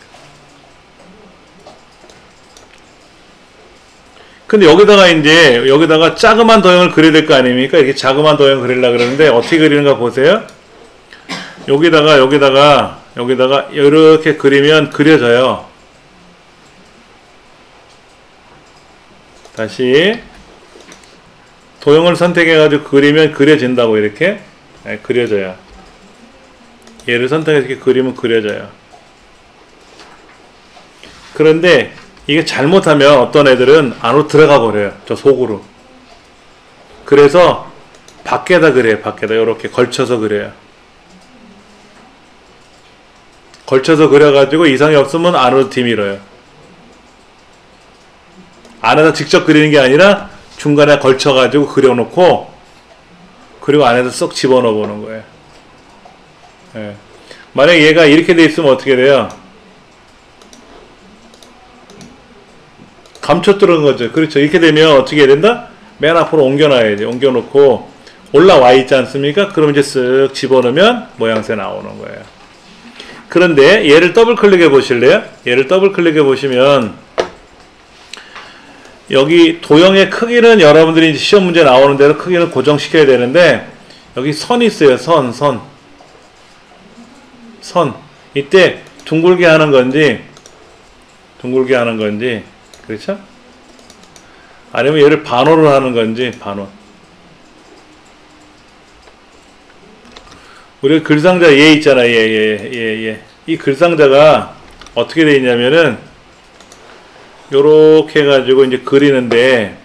근데 여기다가 자그만 도형을 그려야 될 거 아닙니까? 이렇게 자그만 도형 그리려고 그러는데 어떻게 그리는가 보세요. 여기다가 이렇게 그리면 그려져요. 다시 도형을 선택해가지고 그리면 그려진다고. 이렇게 그려져요. 얘를 선택해서 이렇게 그리면 그려져요. 그런데 이게 잘못하면 어떤 애들은 안으로 들어가 버려요. 저 속으로. 그래서 밖에다 그려요. 밖에다 이렇게 걸쳐서 그려요. 걸쳐서 그려가지고 이상이 없으면 안으로 뒤밀어요. 안에다 직접 그리는 게 아니라 중간에 걸쳐가지고 그려놓고, 그리고 안에서 쏙 집어넣어 보는 거예요. 예. 만약에 얘가 이렇게 돼 있으면 어떻게 돼요? 감춰 들어간 거죠. 그렇죠. 이렇게 되면 어떻게 해야 된다? 맨 앞으로 옮겨놔야지. 옮겨놓고 올라와 있지 않습니까? 그럼 이제 쓱 집어넣으면 모양새 나오는 거예요. 그런데 얘를 더블 클릭해 보실래요? 얘를 더블 클릭해 보시면 여기 도형의 크기는 여러분들이 이제 시험 문제 나오는 대로 크기는 고정시켜야 되는데, 여기 선이 있어요. 선. 이때 둥글게 하는 건지 그렇죠? 아니면 얘를 반호를 하는 건지, 반호. 우리가 글상자 얘 있잖아. 얘. 이 글상자가 어떻게 되어 있냐면은 요렇게 해가지고 이제 그리는데,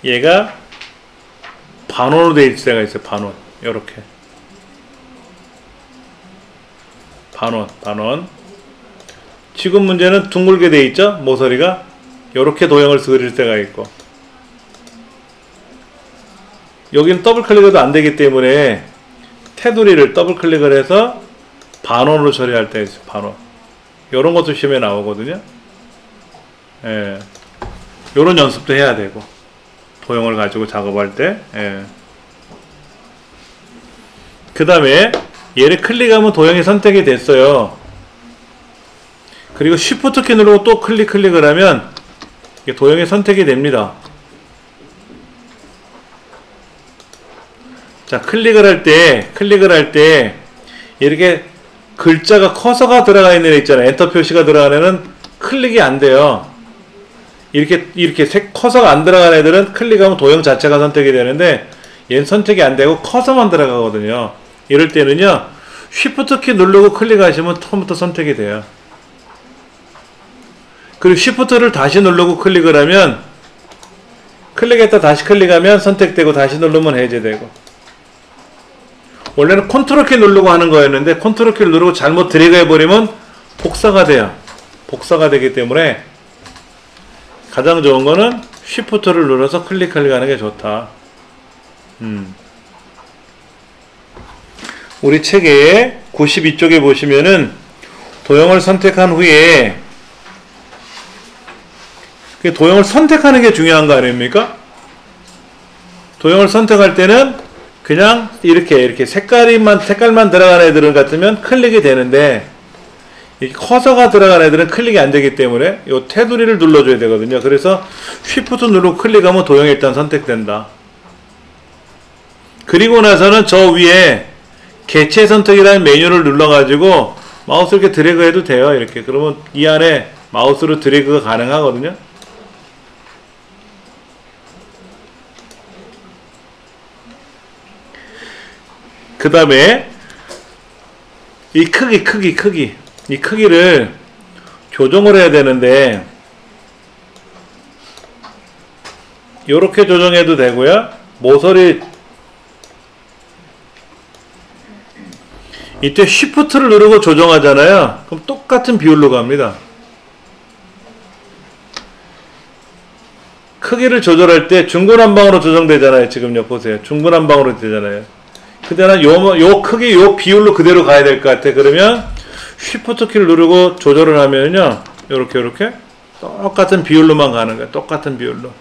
얘가 반원으로 되어 있을 때가 있어요. 반원. 요렇게. 반원. 지금 문제는 둥글게 되어 있죠? 모서리가. 요렇게 도형을 그릴 때가 있고. 여기는 더블 클릭해도 안 되기 때문에 테두리를 더블 클릭을 해서 반원으로 처리할 때 있어요. 반원. 요런 것도 시험에 나오거든요. 예. 요런 연습도 해야 되고, 도형을 가지고 작업할 때. 예. 그 다음에 얘를 클릭하면 도형이 선택이 됐어요. 그리고 Shift 키 누르고 또 클릭을 하면 이게 도형이 선택이 됩니다. 자, 클릭을 할 때 이렇게 글자가 커서가 들어가 있는 애 있잖아요. 엔터 표시가 들어가는 애는 클릭이 안 돼요. 이렇게 커서가 안 들어가는 애들은 클릭하면 도형 자체가 선택이 되는데, 얘는 선택이 안 되고 커서만 들어가거든요. 이럴 때는요, Shift 키 누르고 클릭하시면 처음부터 선택이 돼요. 그리고 Shift를 다시 누르고 클릭을 하면, 클릭했다 다시 클릭하면 선택되고 다시 누르면 해제되고. 원래는 컨트롤 키 누르고 하는 거였는데 컨트롤 키를 누르고 잘못 드래그 해버리면 복사가 돼요. 복사가 되기 때문에 가장 좋은 거는 Shift를 눌러서 클릭하는 게 좋다. 우리 책의 92쪽에 보시면은 도형을 선택한 후에, 도형을 선택하는 게 중요한 거 아닙니까? 도형을 선택할 때는 그냥 이렇게 색깔만 들어간 애들은 같으면 클릭이 되는데, 이 커서가 들어간 애들은 클릭이 안 되기 때문에 이 테두리를 눌러줘야 되거든요. 그래서 Shift 누르고 클릭하면 도형이 일단 선택된다. 그리고 나서는 저 위에 개체 선택이라는 메뉴를 눌러가지고 마우스 이렇게 드래그 해도 돼요. 이렇게. 그러면 이 안에 마우스로 드래그가 가능하거든요. 그 다음에 이 크기. 이 크기를 조정을 해야 되는데, 요렇게 조정해도 되고요. 모서리, 이때 Shift를 누르고 조정하잖아요. 그럼 똑같은 비율로 갑니다. 크기를 조절할 때 중구난방으로 조정되잖아요. 지금요, 보세요. 중구난방으로 되잖아요. 그때는 요 크기, 요 비율로 그대로 가야 될 것 같아. 그러면 Shift 키를 누르고 조절을 하면요, 요렇게 똑같은 비율로만 가는 거야. 똑같은 비율로.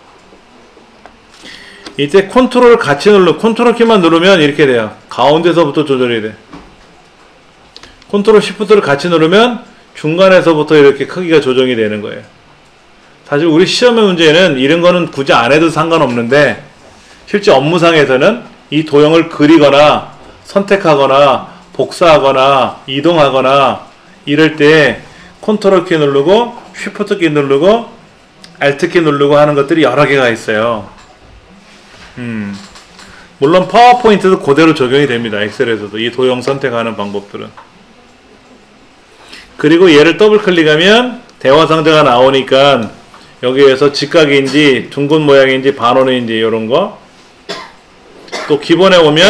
이때 컨트롤 같이 컨트롤 키만 누르면 이렇게 돼요. 가운데서부터 조절이 돼. 컨트롤 Shift를 같이 누르면 중간에서부터 이렇게 크기가 조정이 되는 거예요. 사실 우리 시험의 문제는 이런 거는 굳이 안 해도 상관없는데, 실제 업무상에서는 이 도형을 그리거나 선택하거나 복사하거나 이동하거나 이럴 때 컨트롤 키 누르고 Shift 키 누르고 Alt 키 누르고 하는 것들이 여러 개가 있어요. 물론 파워포인트도 그대로 적용이 됩니다. 엑셀에서도 이 도형 선택하는 방법들은. 그리고 얘를 더블 클릭하면 대화 상자가 나오니까 여기에서 직각인지 둥근 모양인지 반원인지 이런 거, 또 기본에 오면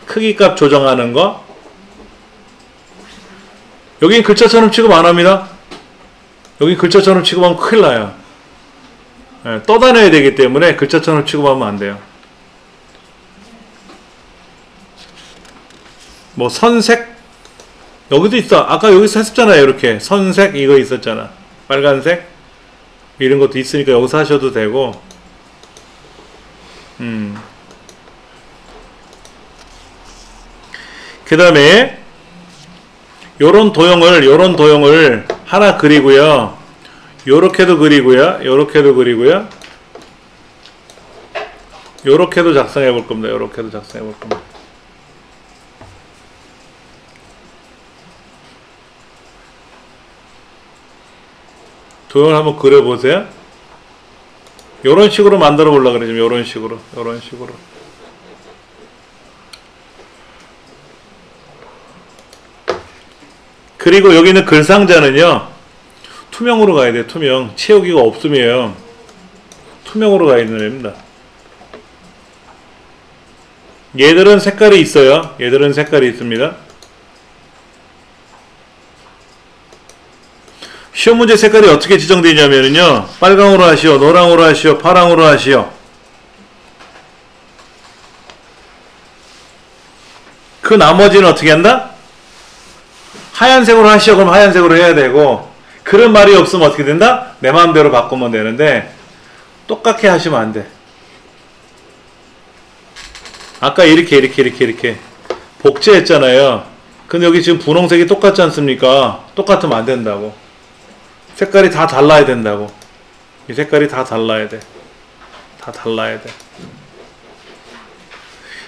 크기 값 조정하는 거. 여긴 글자처럼 취급 안 합니다. 여기 글자처럼 취급하면 큰일 나요. 예, 떠다녀야 되기 때문에 글자처럼 취급하면 안 돼요. 뭐 선색, 여기도 있어. 아까 여기서 했었잖아요. 이렇게 선색 이거 있었잖아. 빨간색 이런 것도 있으니까 여기서 하셔도 되고. 그 다음에 요런 도형을 하나 그리고요. 요렇게도 그리고요. 요렇게도 그리고요. 요렇게도 작성해 볼 겁니다. 요렇게도 작성해 볼 겁니다. 도형을 한번 그려보세요. 요런 식으로 만들어 보려고 그러죠. 요런 식으로. 그리고 여기 있는 글상자는요, 투명으로 가야 돼요. 투명. 채우기가 없으면 투명으로 가야 되는 겁니다. 얘들은 색깔이 있어요. 얘들은 색깔이 있습니다. 시험 문제 색깔이 어떻게 지정되냐면요, 빨강으로 하시오, 노랑으로 하시오, 파랑으로 하시오. 그 나머지는 어떻게 한다? 하얀색으로 하시오. 그럼 하얀색으로 해야 되고, 그런 말이 없으면 어떻게 된다? 내 마음대로 바꾸면 되는데, 똑같게 하시면 안 돼. 아까 이렇게 복제했잖아요. 근데 여기 지금 분홍색이 똑같지 않습니까? 똑같으면 안 된다고. 색깔이 다 달라야 된다고. 이 색깔이 다 달라야 돼. 다 달라야 돼.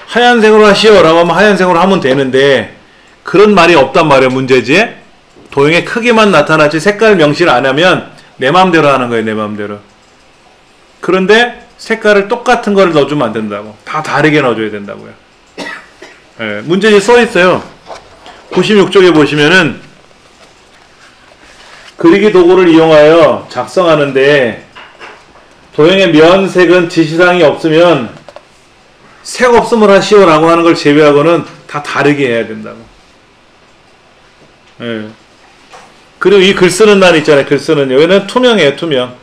하얀색으로 하시오 라고 하면 하얀색으로 하면 되는데, 그런 말이 없단 말이에요. 문제지. 도형의 크기만 나타나지 색깔 명시를 안 하면 내 마음대로 하는 거예요. 내 마음대로. 그런데 색깔을 똑같은 걸 넣어주면 안 된다고. 다 다르게 넣어줘야 된다고요. 예, 문제지 써 있어요. 96쪽에 보시면은 그리기 도구를 이용하여 작성하는데 도형의 면색은 지시사항이 없으면 색 없음을 하시오라고 하는 걸 제외하고는 다 다르게 해야 된다고. 예. 그리고 이 글 쓰는 날 있잖아요. 글 쓰는 여기는 투명이에요. 투명.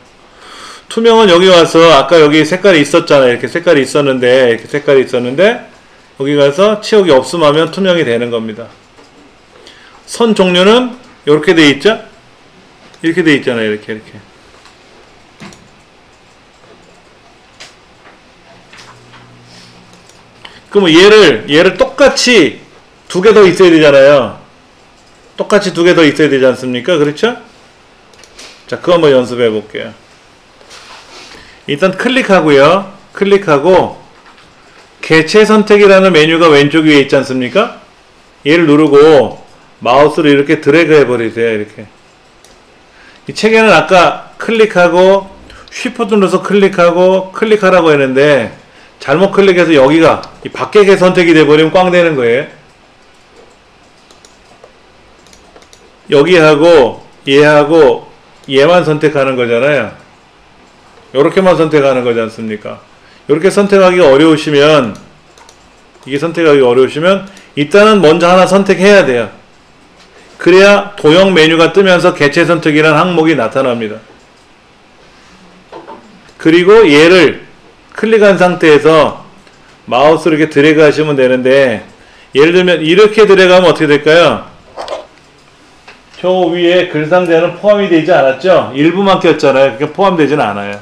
투명은 여기 와서 아까 여기 색깔이 있었잖아요. 이렇게 색깔이 있었는데 이렇게 색깔이 있었는데 여기 가서 치역이 없음하면 투명이 되는 겁니다. 선 종류는 이렇게 돼 있죠? 이렇게 돼 있잖아요. 이렇게. 그러면 얘를 똑같이 두 개 더 있어야 되잖아요. 똑같이 두 개 더 있어야 되지 않습니까? 그렇죠? 자, 그거 한번 연습해 볼게요. 일단 클릭하고요. 클릭하고 개체 선택이라는 메뉴가 왼쪽 위에 있지 않습니까? 얘를 누르고 마우스로 이렇게 드래그 해버리세요. 이렇게. 이 책에는 아까 클릭하고 쉬프트 눌러서 클릭하고 클릭하라고 했는데 잘못 클릭해서 여기가 이 밖에 선택이 돼버리면 꽝 되는 거예요. 여기하고 얘하고 얘만 선택하는 거잖아요. 요렇게만 선택하는 거지 않습니까? 요렇게 선택하기가 어려우시면 이게 선택하기가 어려우시면 일단은 먼저 하나 선택해야 돼요. 그래야 도형 메뉴가 뜨면서 개체 선택이라는 항목이 나타납니다. 그리고 얘를 클릭한 상태에서 마우스로 이렇게 드래그 하시면 되는데 예를 들면 이렇게 드래그하면 어떻게 될까요? 저 위에 글 상자는 포함이 되지 않았죠? 일부만 꼈잖아요. 그게 포함되지는 않아요.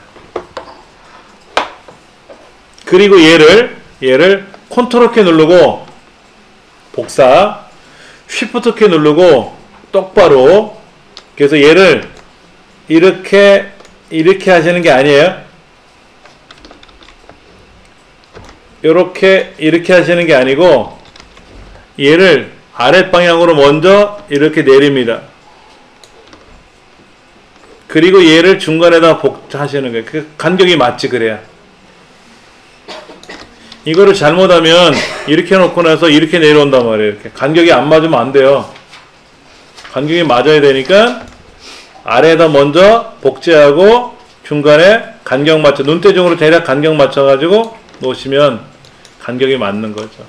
그리고 얘를 컨트롤 키 누르고 복사, 쉬프트 키 누르고 똑바로, 그래서 얘를 이렇게 하시는 게 아니에요. 이렇게 하시는 게 아니고 얘를 아랫방향으로 먼저 이렇게 내립니다. 그리고 얘를 중간에다 복사하시는 거예요. 그 간격이 맞지 그래야. 이거를 잘못하면 이렇게 놓고 나서 이렇게 내려온단 말이에요. 이렇게 간격이 안 맞으면 안 돼요. 간격이 맞아야 되니까 아래에다 먼저 복제하고 중간에 간격 맞춰, 눈대중으로 대략 간격 맞춰가지고 놓으시면 간격이 맞는 거죠.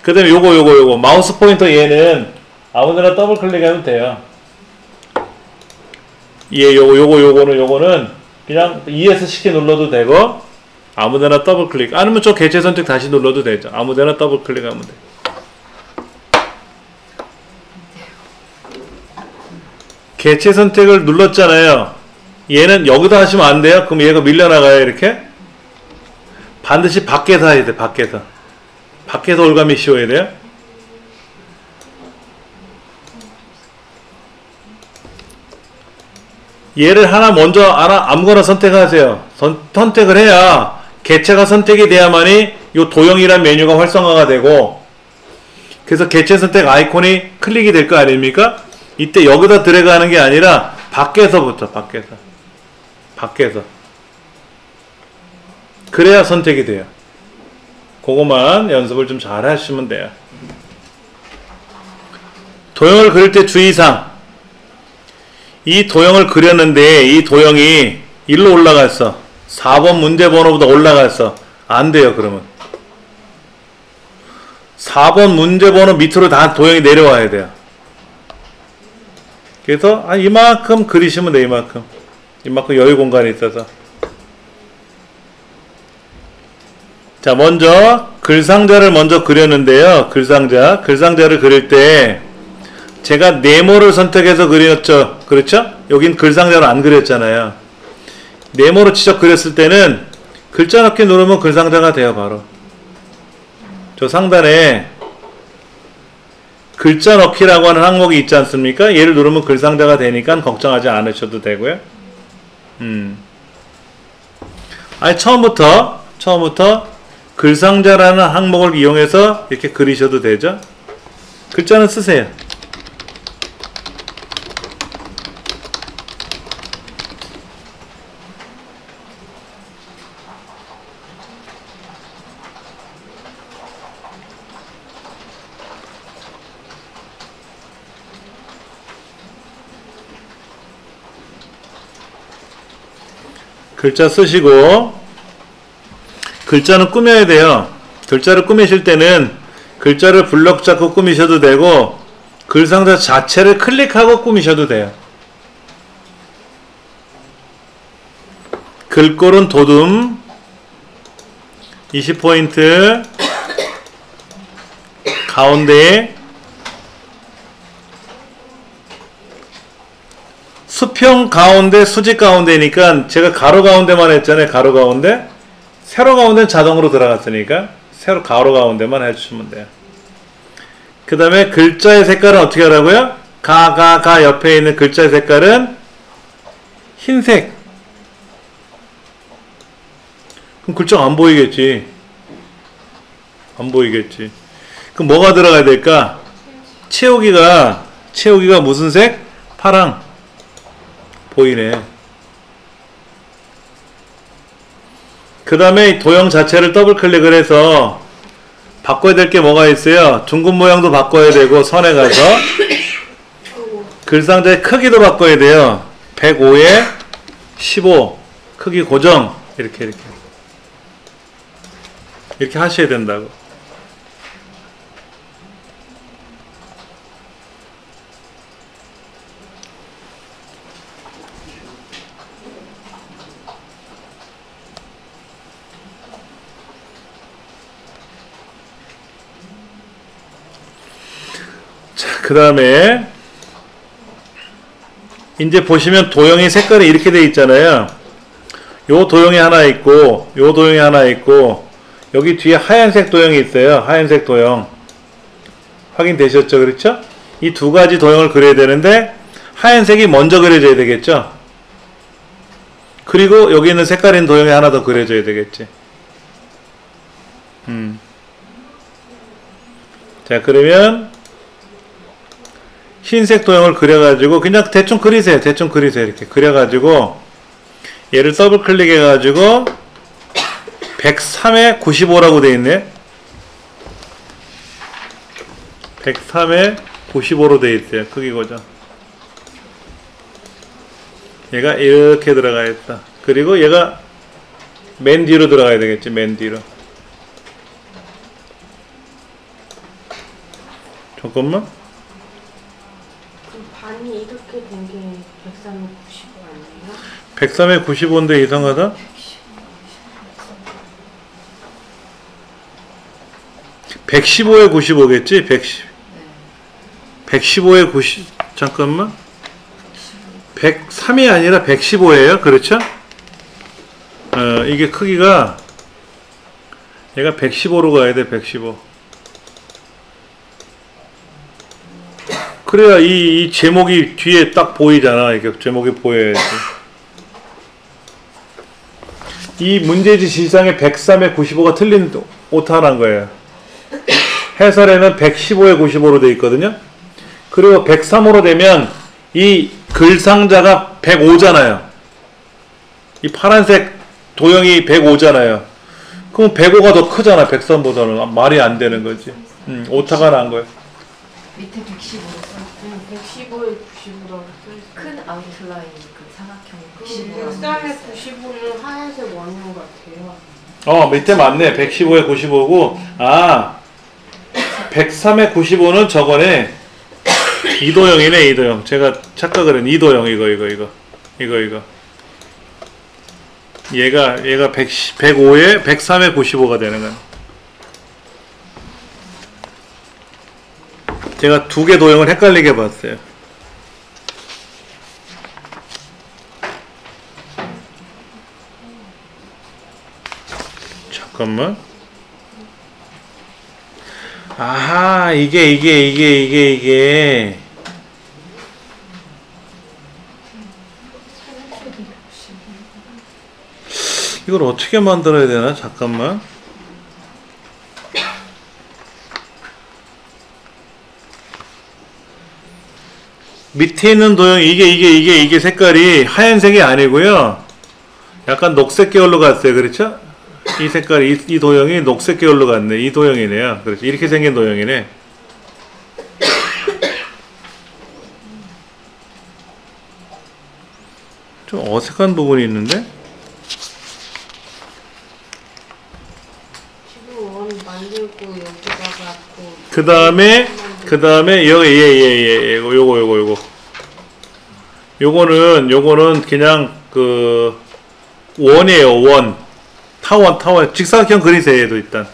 그 다음에 요거 마우스 포인터 얘는 아무데나 더블 클릭하면 돼요. 요거는 그냥 ESC 키 눌러도 되고 아무데나 더블 클릭, 아니면 저 개체 선택 다시 눌러도 되죠. 아무데나 더블 클릭하면 돼. 개체 선택을 눌렀잖아요. 얘는 여기다 하시면 안 돼요. 그럼 얘가 밀려나가요. 이렇게 반드시 밖에서 해야 돼. 밖에서 올가미 씌워야 돼요. 얘를 하나 먼저 아무거나 선택하세요. 선택을 해야 개체가 선택이 돼야만이 이 도형이란 메뉴가 활성화가 되고, 그래서 개체 선택 아이콘이 클릭이 될 거 아닙니까? 이때 여기다 드래그 하는 게 아니라 밖에서부터 밖에서 그래야 선택이 돼요. 그거만 연습을 좀 잘 하시면 돼요. 도형을 그릴 때 주의사항. 이 도형을 그렸는데 이 도형이 일로 올라갔어. 4번 문제 번호보다 올라갔어. 안 돼요. 그러면 4번 문제 번호 밑으로 다 도형이 내려와야 돼요. 그래서 이만큼 그리시면 돼. 이만큼 여유 공간이 있어서. 자, 먼저 글상자를 먼저 그렸는데요. 글상자를 그릴 때 제가 네모를 선택해서 그렸죠. 그렇죠? 여긴 글상자로 안 그렸잖아요. 네모로 직접 그렸을 때는 글자 넣기 누르면 글상자가 돼요. 바로 저 상단에 글자 넣기라고 하는 항목이 있지 않습니까? 얘를 누르면 글상자가 되니까 걱정하지 않으셔도 되고요. 처음부터 글상자라는 항목을 이용해서 이렇게 그리셔도 되죠. 글자는 쓰세요. 글자 쓰시고, 글자는 꾸며야 돼요. 글자를 꾸미실 때는 글자를 블럭 잡고 꾸미셔도 되고, 글상자 자체를 클릭하고 꾸미셔도 돼요. 글꼴은 도둠 20포인트, 가운데 수평 가운데 수직 가운데니까 제가 가로 가운데만 했잖아요. 가로 가운데. 세로 가운데는 자동으로 들어갔으니까 세로 가로 가운데만 해주시면 돼요. 그 다음에 글자의 색깔은 어떻게 하라고요? 가 옆에 있는 글자의 색깔은 흰색. 그럼 글자가 안 보이겠지. 안 보이겠지. 그럼 뭐가 들어가야 될까? 채우기가 무슨 색? 파랑. 보이네. 그 다음에 도형 자체를 더블 클릭을 해서 바꿔야 될 게 뭐가 있어요? 둥근 모양도 바꿔야 되고, 선에 가서 글상자의 크기도 바꿔야 돼요. 105에 15 크기 고정. 이렇게 하셔야 된다고. 그 다음에 이제 보시면 도형의 색깔이 이렇게 되어 있잖아요. 요 도형이 하나 있고 요 도형이 하나 있고 여기 뒤에 하얀색 도형이 있어요. 하얀색 도형 확인되셨죠? 그렇죠? 이 두 가지 도형을 그려야 되는데 하얀색이 먼저 그려져야 되겠죠? 그리고 여기 있는 색깔인 도형이 하나 더 그려져야 되겠지. 자, 그러면 흰색 도형을 그려가지고 그냥 대충 그리세요. 이렇게 그려가지고 얘를 더블 클릭해가지고 103에 95라고 되어 있네. 103에 95로 되어 있어요. 크기 고정. 얘가 이렇게 들어가겠다. 그리고 얘가 맨 뒤로 들어가야 되겠지. 맨 뒤로. 잠깐만. 반이 이렇게 된 게 103에 95 아니에요? 103에 95인데 이상하다? 115에 95겠지? 115에 90, 잠깐만. 103이 아니라 115예요. 그렇죠? 이게 크기가, 얘가 115로 가야 돼, 115. 그래야 이 제목이 뒤에 딱 보이잖아. 이게 제목이 보여야지. 이 문제지 지시상에 103에 95가 틀린 오타 난 거예요. 해설에는 115에 95로 되어 있거든요. 그리고 103호로 되면 이 글상자가 105잖아요. 이 파란색 도형이 105잖아요. 그럼 105가 더 크잖아. 103보다는. 말이 안 되는 거지. 오타가 난 거예요. 밑에 115로 써. 115에 95라고 써있어요. 큰 아웃라인 그 삼각형 그 95. 103에 95는 하얀색 원형 같아요. 밑에 맞네. 115에 95고, 103에 95는 저거네. 이도형이네, 이도형. 제가 착각을 했네. 이도형, 이거. 얘가 105에 103에 95가 되는 거야. 제가 두 개 도형을 헷갈리게 봤어요. 잠깐만. 아하, 이게. 이걸 어떻게 만들어야 되나? 잠깐만. 밑에 있는 도형, 이게 색깔이 하얀색이 아니고요. 약간 녹색 계열로 갔어요. 그렇죠? 이 색깔이, 이 도형이 녹색 계열로 갔네. 이 도형이네요. 그렇죠. 이렇게 생긴 도형이네. 좀 어색한 부분이 있는데? 그 다음에 여기 요거는 그냥 그 원이에요. 원 타원 직사각형 그리세요. 얘도 일단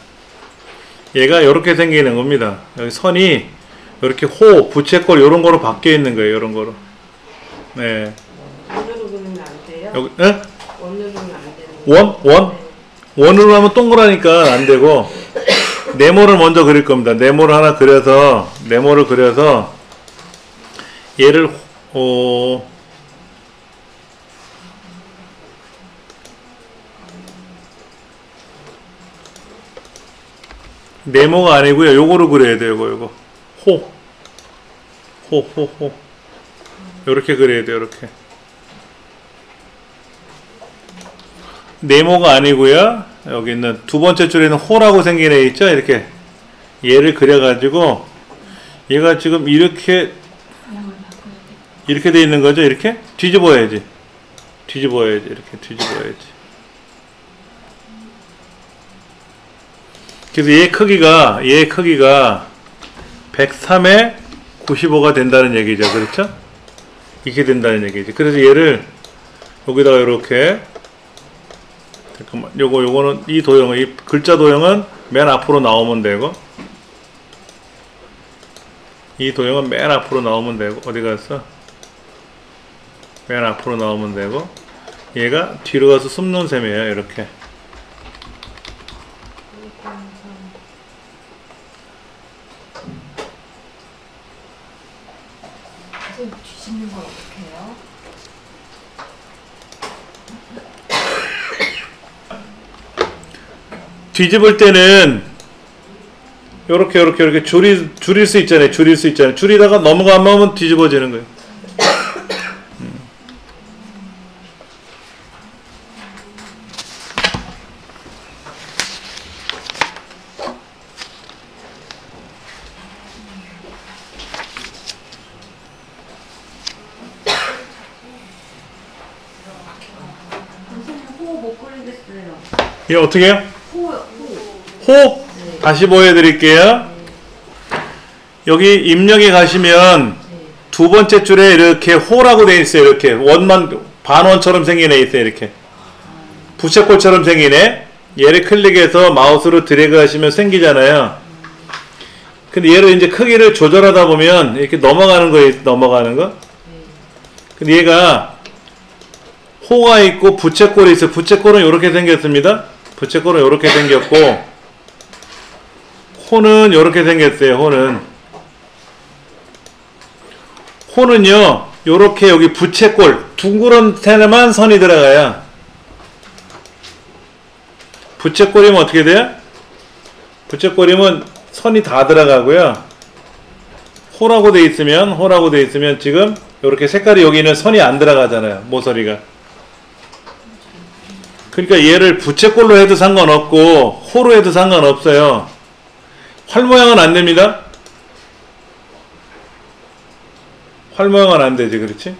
얘가 이렇게 생기는 겁니다. 여기 선이 이렇게 호 부채꼴 요런 거로 바뀌어 있는 거예요. 요런 거로. 네. 원으로 그리면 안 돼요? 여기 에? 원으로는 안 되는 원? 네. 원으로 하면 동그라니까 안 되고 네모를 먼저 그릴 겁니다. 네모를 하나 그려서 얘를 네모가 아니고요. 요거를 그려야 돼요. 요거 호 요렇게 그려야 돼요. 요렇게 네모가 아니고요. 여기 있는 두 번째 줄에는 호라고 생긴 애 있죠? 이렇게 얘를 그려가지고 얘가 지금 이렇게 돼 있는 거죠? 이렇게 뒤집어야지. 이렇게 뒤집어야지. 그래서 얘 크기가 103에 95가 된다는 얘기죠. 그렇죠? 이렇게 된다는 얘기죠. 그래서 얘를 여기다가 이렇게 잠깐만, 요거는 이 글자 도형은 맨 앞으로 나오면 되고, 이 도형은 맨 앞으로 나오면 되고, 어디 갔어? 맨 앞으로 나오면 되고, 얘가 뒤로 가서 숨는 셈이에요. 이렇게. 선생님 뒤집는 건 어떻게 해요? 뒤집을 때는 요렇게 줄일 수 있잖아요. 줄이다가 넘어가면 뒤집어지는 거예요. 선생님 호 못 그리겠어요. 이게 어떻게 해요? 호. 호? 다시 보여드릴게요. 여기 입력에 가시면 두 번째 줄에 이렇게 호라고 되어 있어요. 이렇게 원만 반원처럼 생긴 애 있어요. 이렇게 부채꼴처럼 생긴 애. 얘를 클릭해서 마우스로 드래그 하시면 생기잖아요. 근데 얘를 이제 크기를 조절하다 보면 이렇게 넘어가는 거. 근데 얘가 호가 있고 부채꼴이 있어요. 부채꼴은 이렇게 생겼습니다. 부채꼴은 이렇게 생겼고, 호는 이렇게 생겼어요. 호는요, 요렇게 여기 부채꼴 둥그런 셈에만 선이 들어가요. 부채꼴이면 어떻게 돼요? 부채꼴이면 선이 다 들어가고요. 호라고 돼 있으면 지금 요렇게 색깔이 여기는 선이 안 들어가잖아요. 모서리가. 그러니까 얘를 부채꼴로 해도 상관없고 호로 해도 상관없어요. 활 모양은 안 됩니다. 활 모양은 안 되지, 그렇지?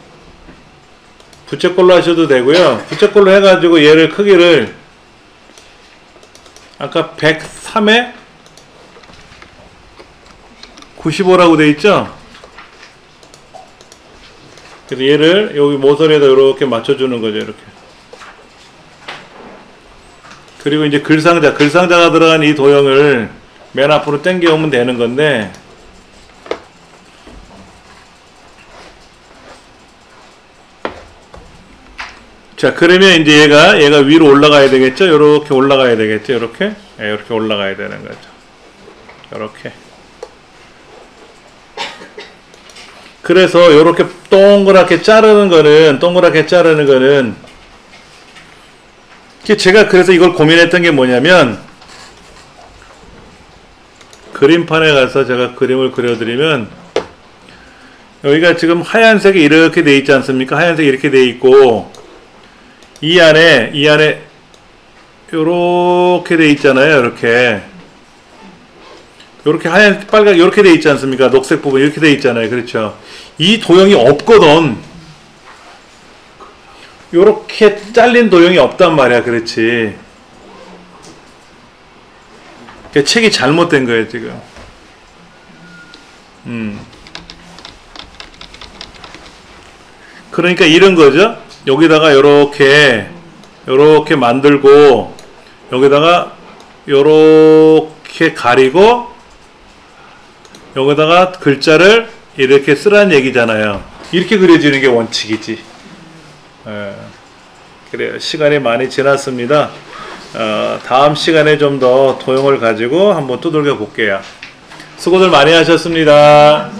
부채꼴로 하셔도 되고요. 부채꼴로 해가지고 얘를 크기를 아까 103에 95라고 돼 있죠? 그래서 얘를 여기 모서리에다 이렇게 맞춰주는 거죠, 이렇게. 그리고 이제 글상자가 들어간 이 도형을 맨 앞으로 당겨오면 되는 건데, 자, 그러면 이제 얘가 위로 올라가야 되겠죠? 요렇게 올라가야 되겠죠? 요렇게? 네, 요렇게 올라가야 되는 거죠. 요렇게. 그래서 요렇게 동그랗게 자르는 거는 제가 그래서 이걸 고민했던 게 뭐냐면, 그림판에 가서 제가 그림을 그려드리면, 여기가 지금 하얀색이 이렇게 돼 있지 않습니까? 하얀색이 이렇게 돼 있고, 이 안에 요렇게 돼 있잖아요. 요렇게 하얀 빨갛게 요렇게 돼 있지 않습니까? 녹색 부분 이렇게 돼 있잖아요. 그렇죠? 이 도형이 없거든. 요렇게 잘린 도형이 없단 말이야. 그렇지? 책이 잘못된 거예요, 지금. 그러니까 이런 거죠. 여기다가 요렇게 만들고 여기다가 요렇게 가리고 여기다가 글자를 이렇게 쓰라는 얘기잖아요. 이렇게 그려지는 게 원칙이지. 그래요. 시간이 많이 지났습니다. 다음 시간에 좀 더 도형을 가지고 한번 두들겨 볼게요. 수고들 많이 하셨습니다.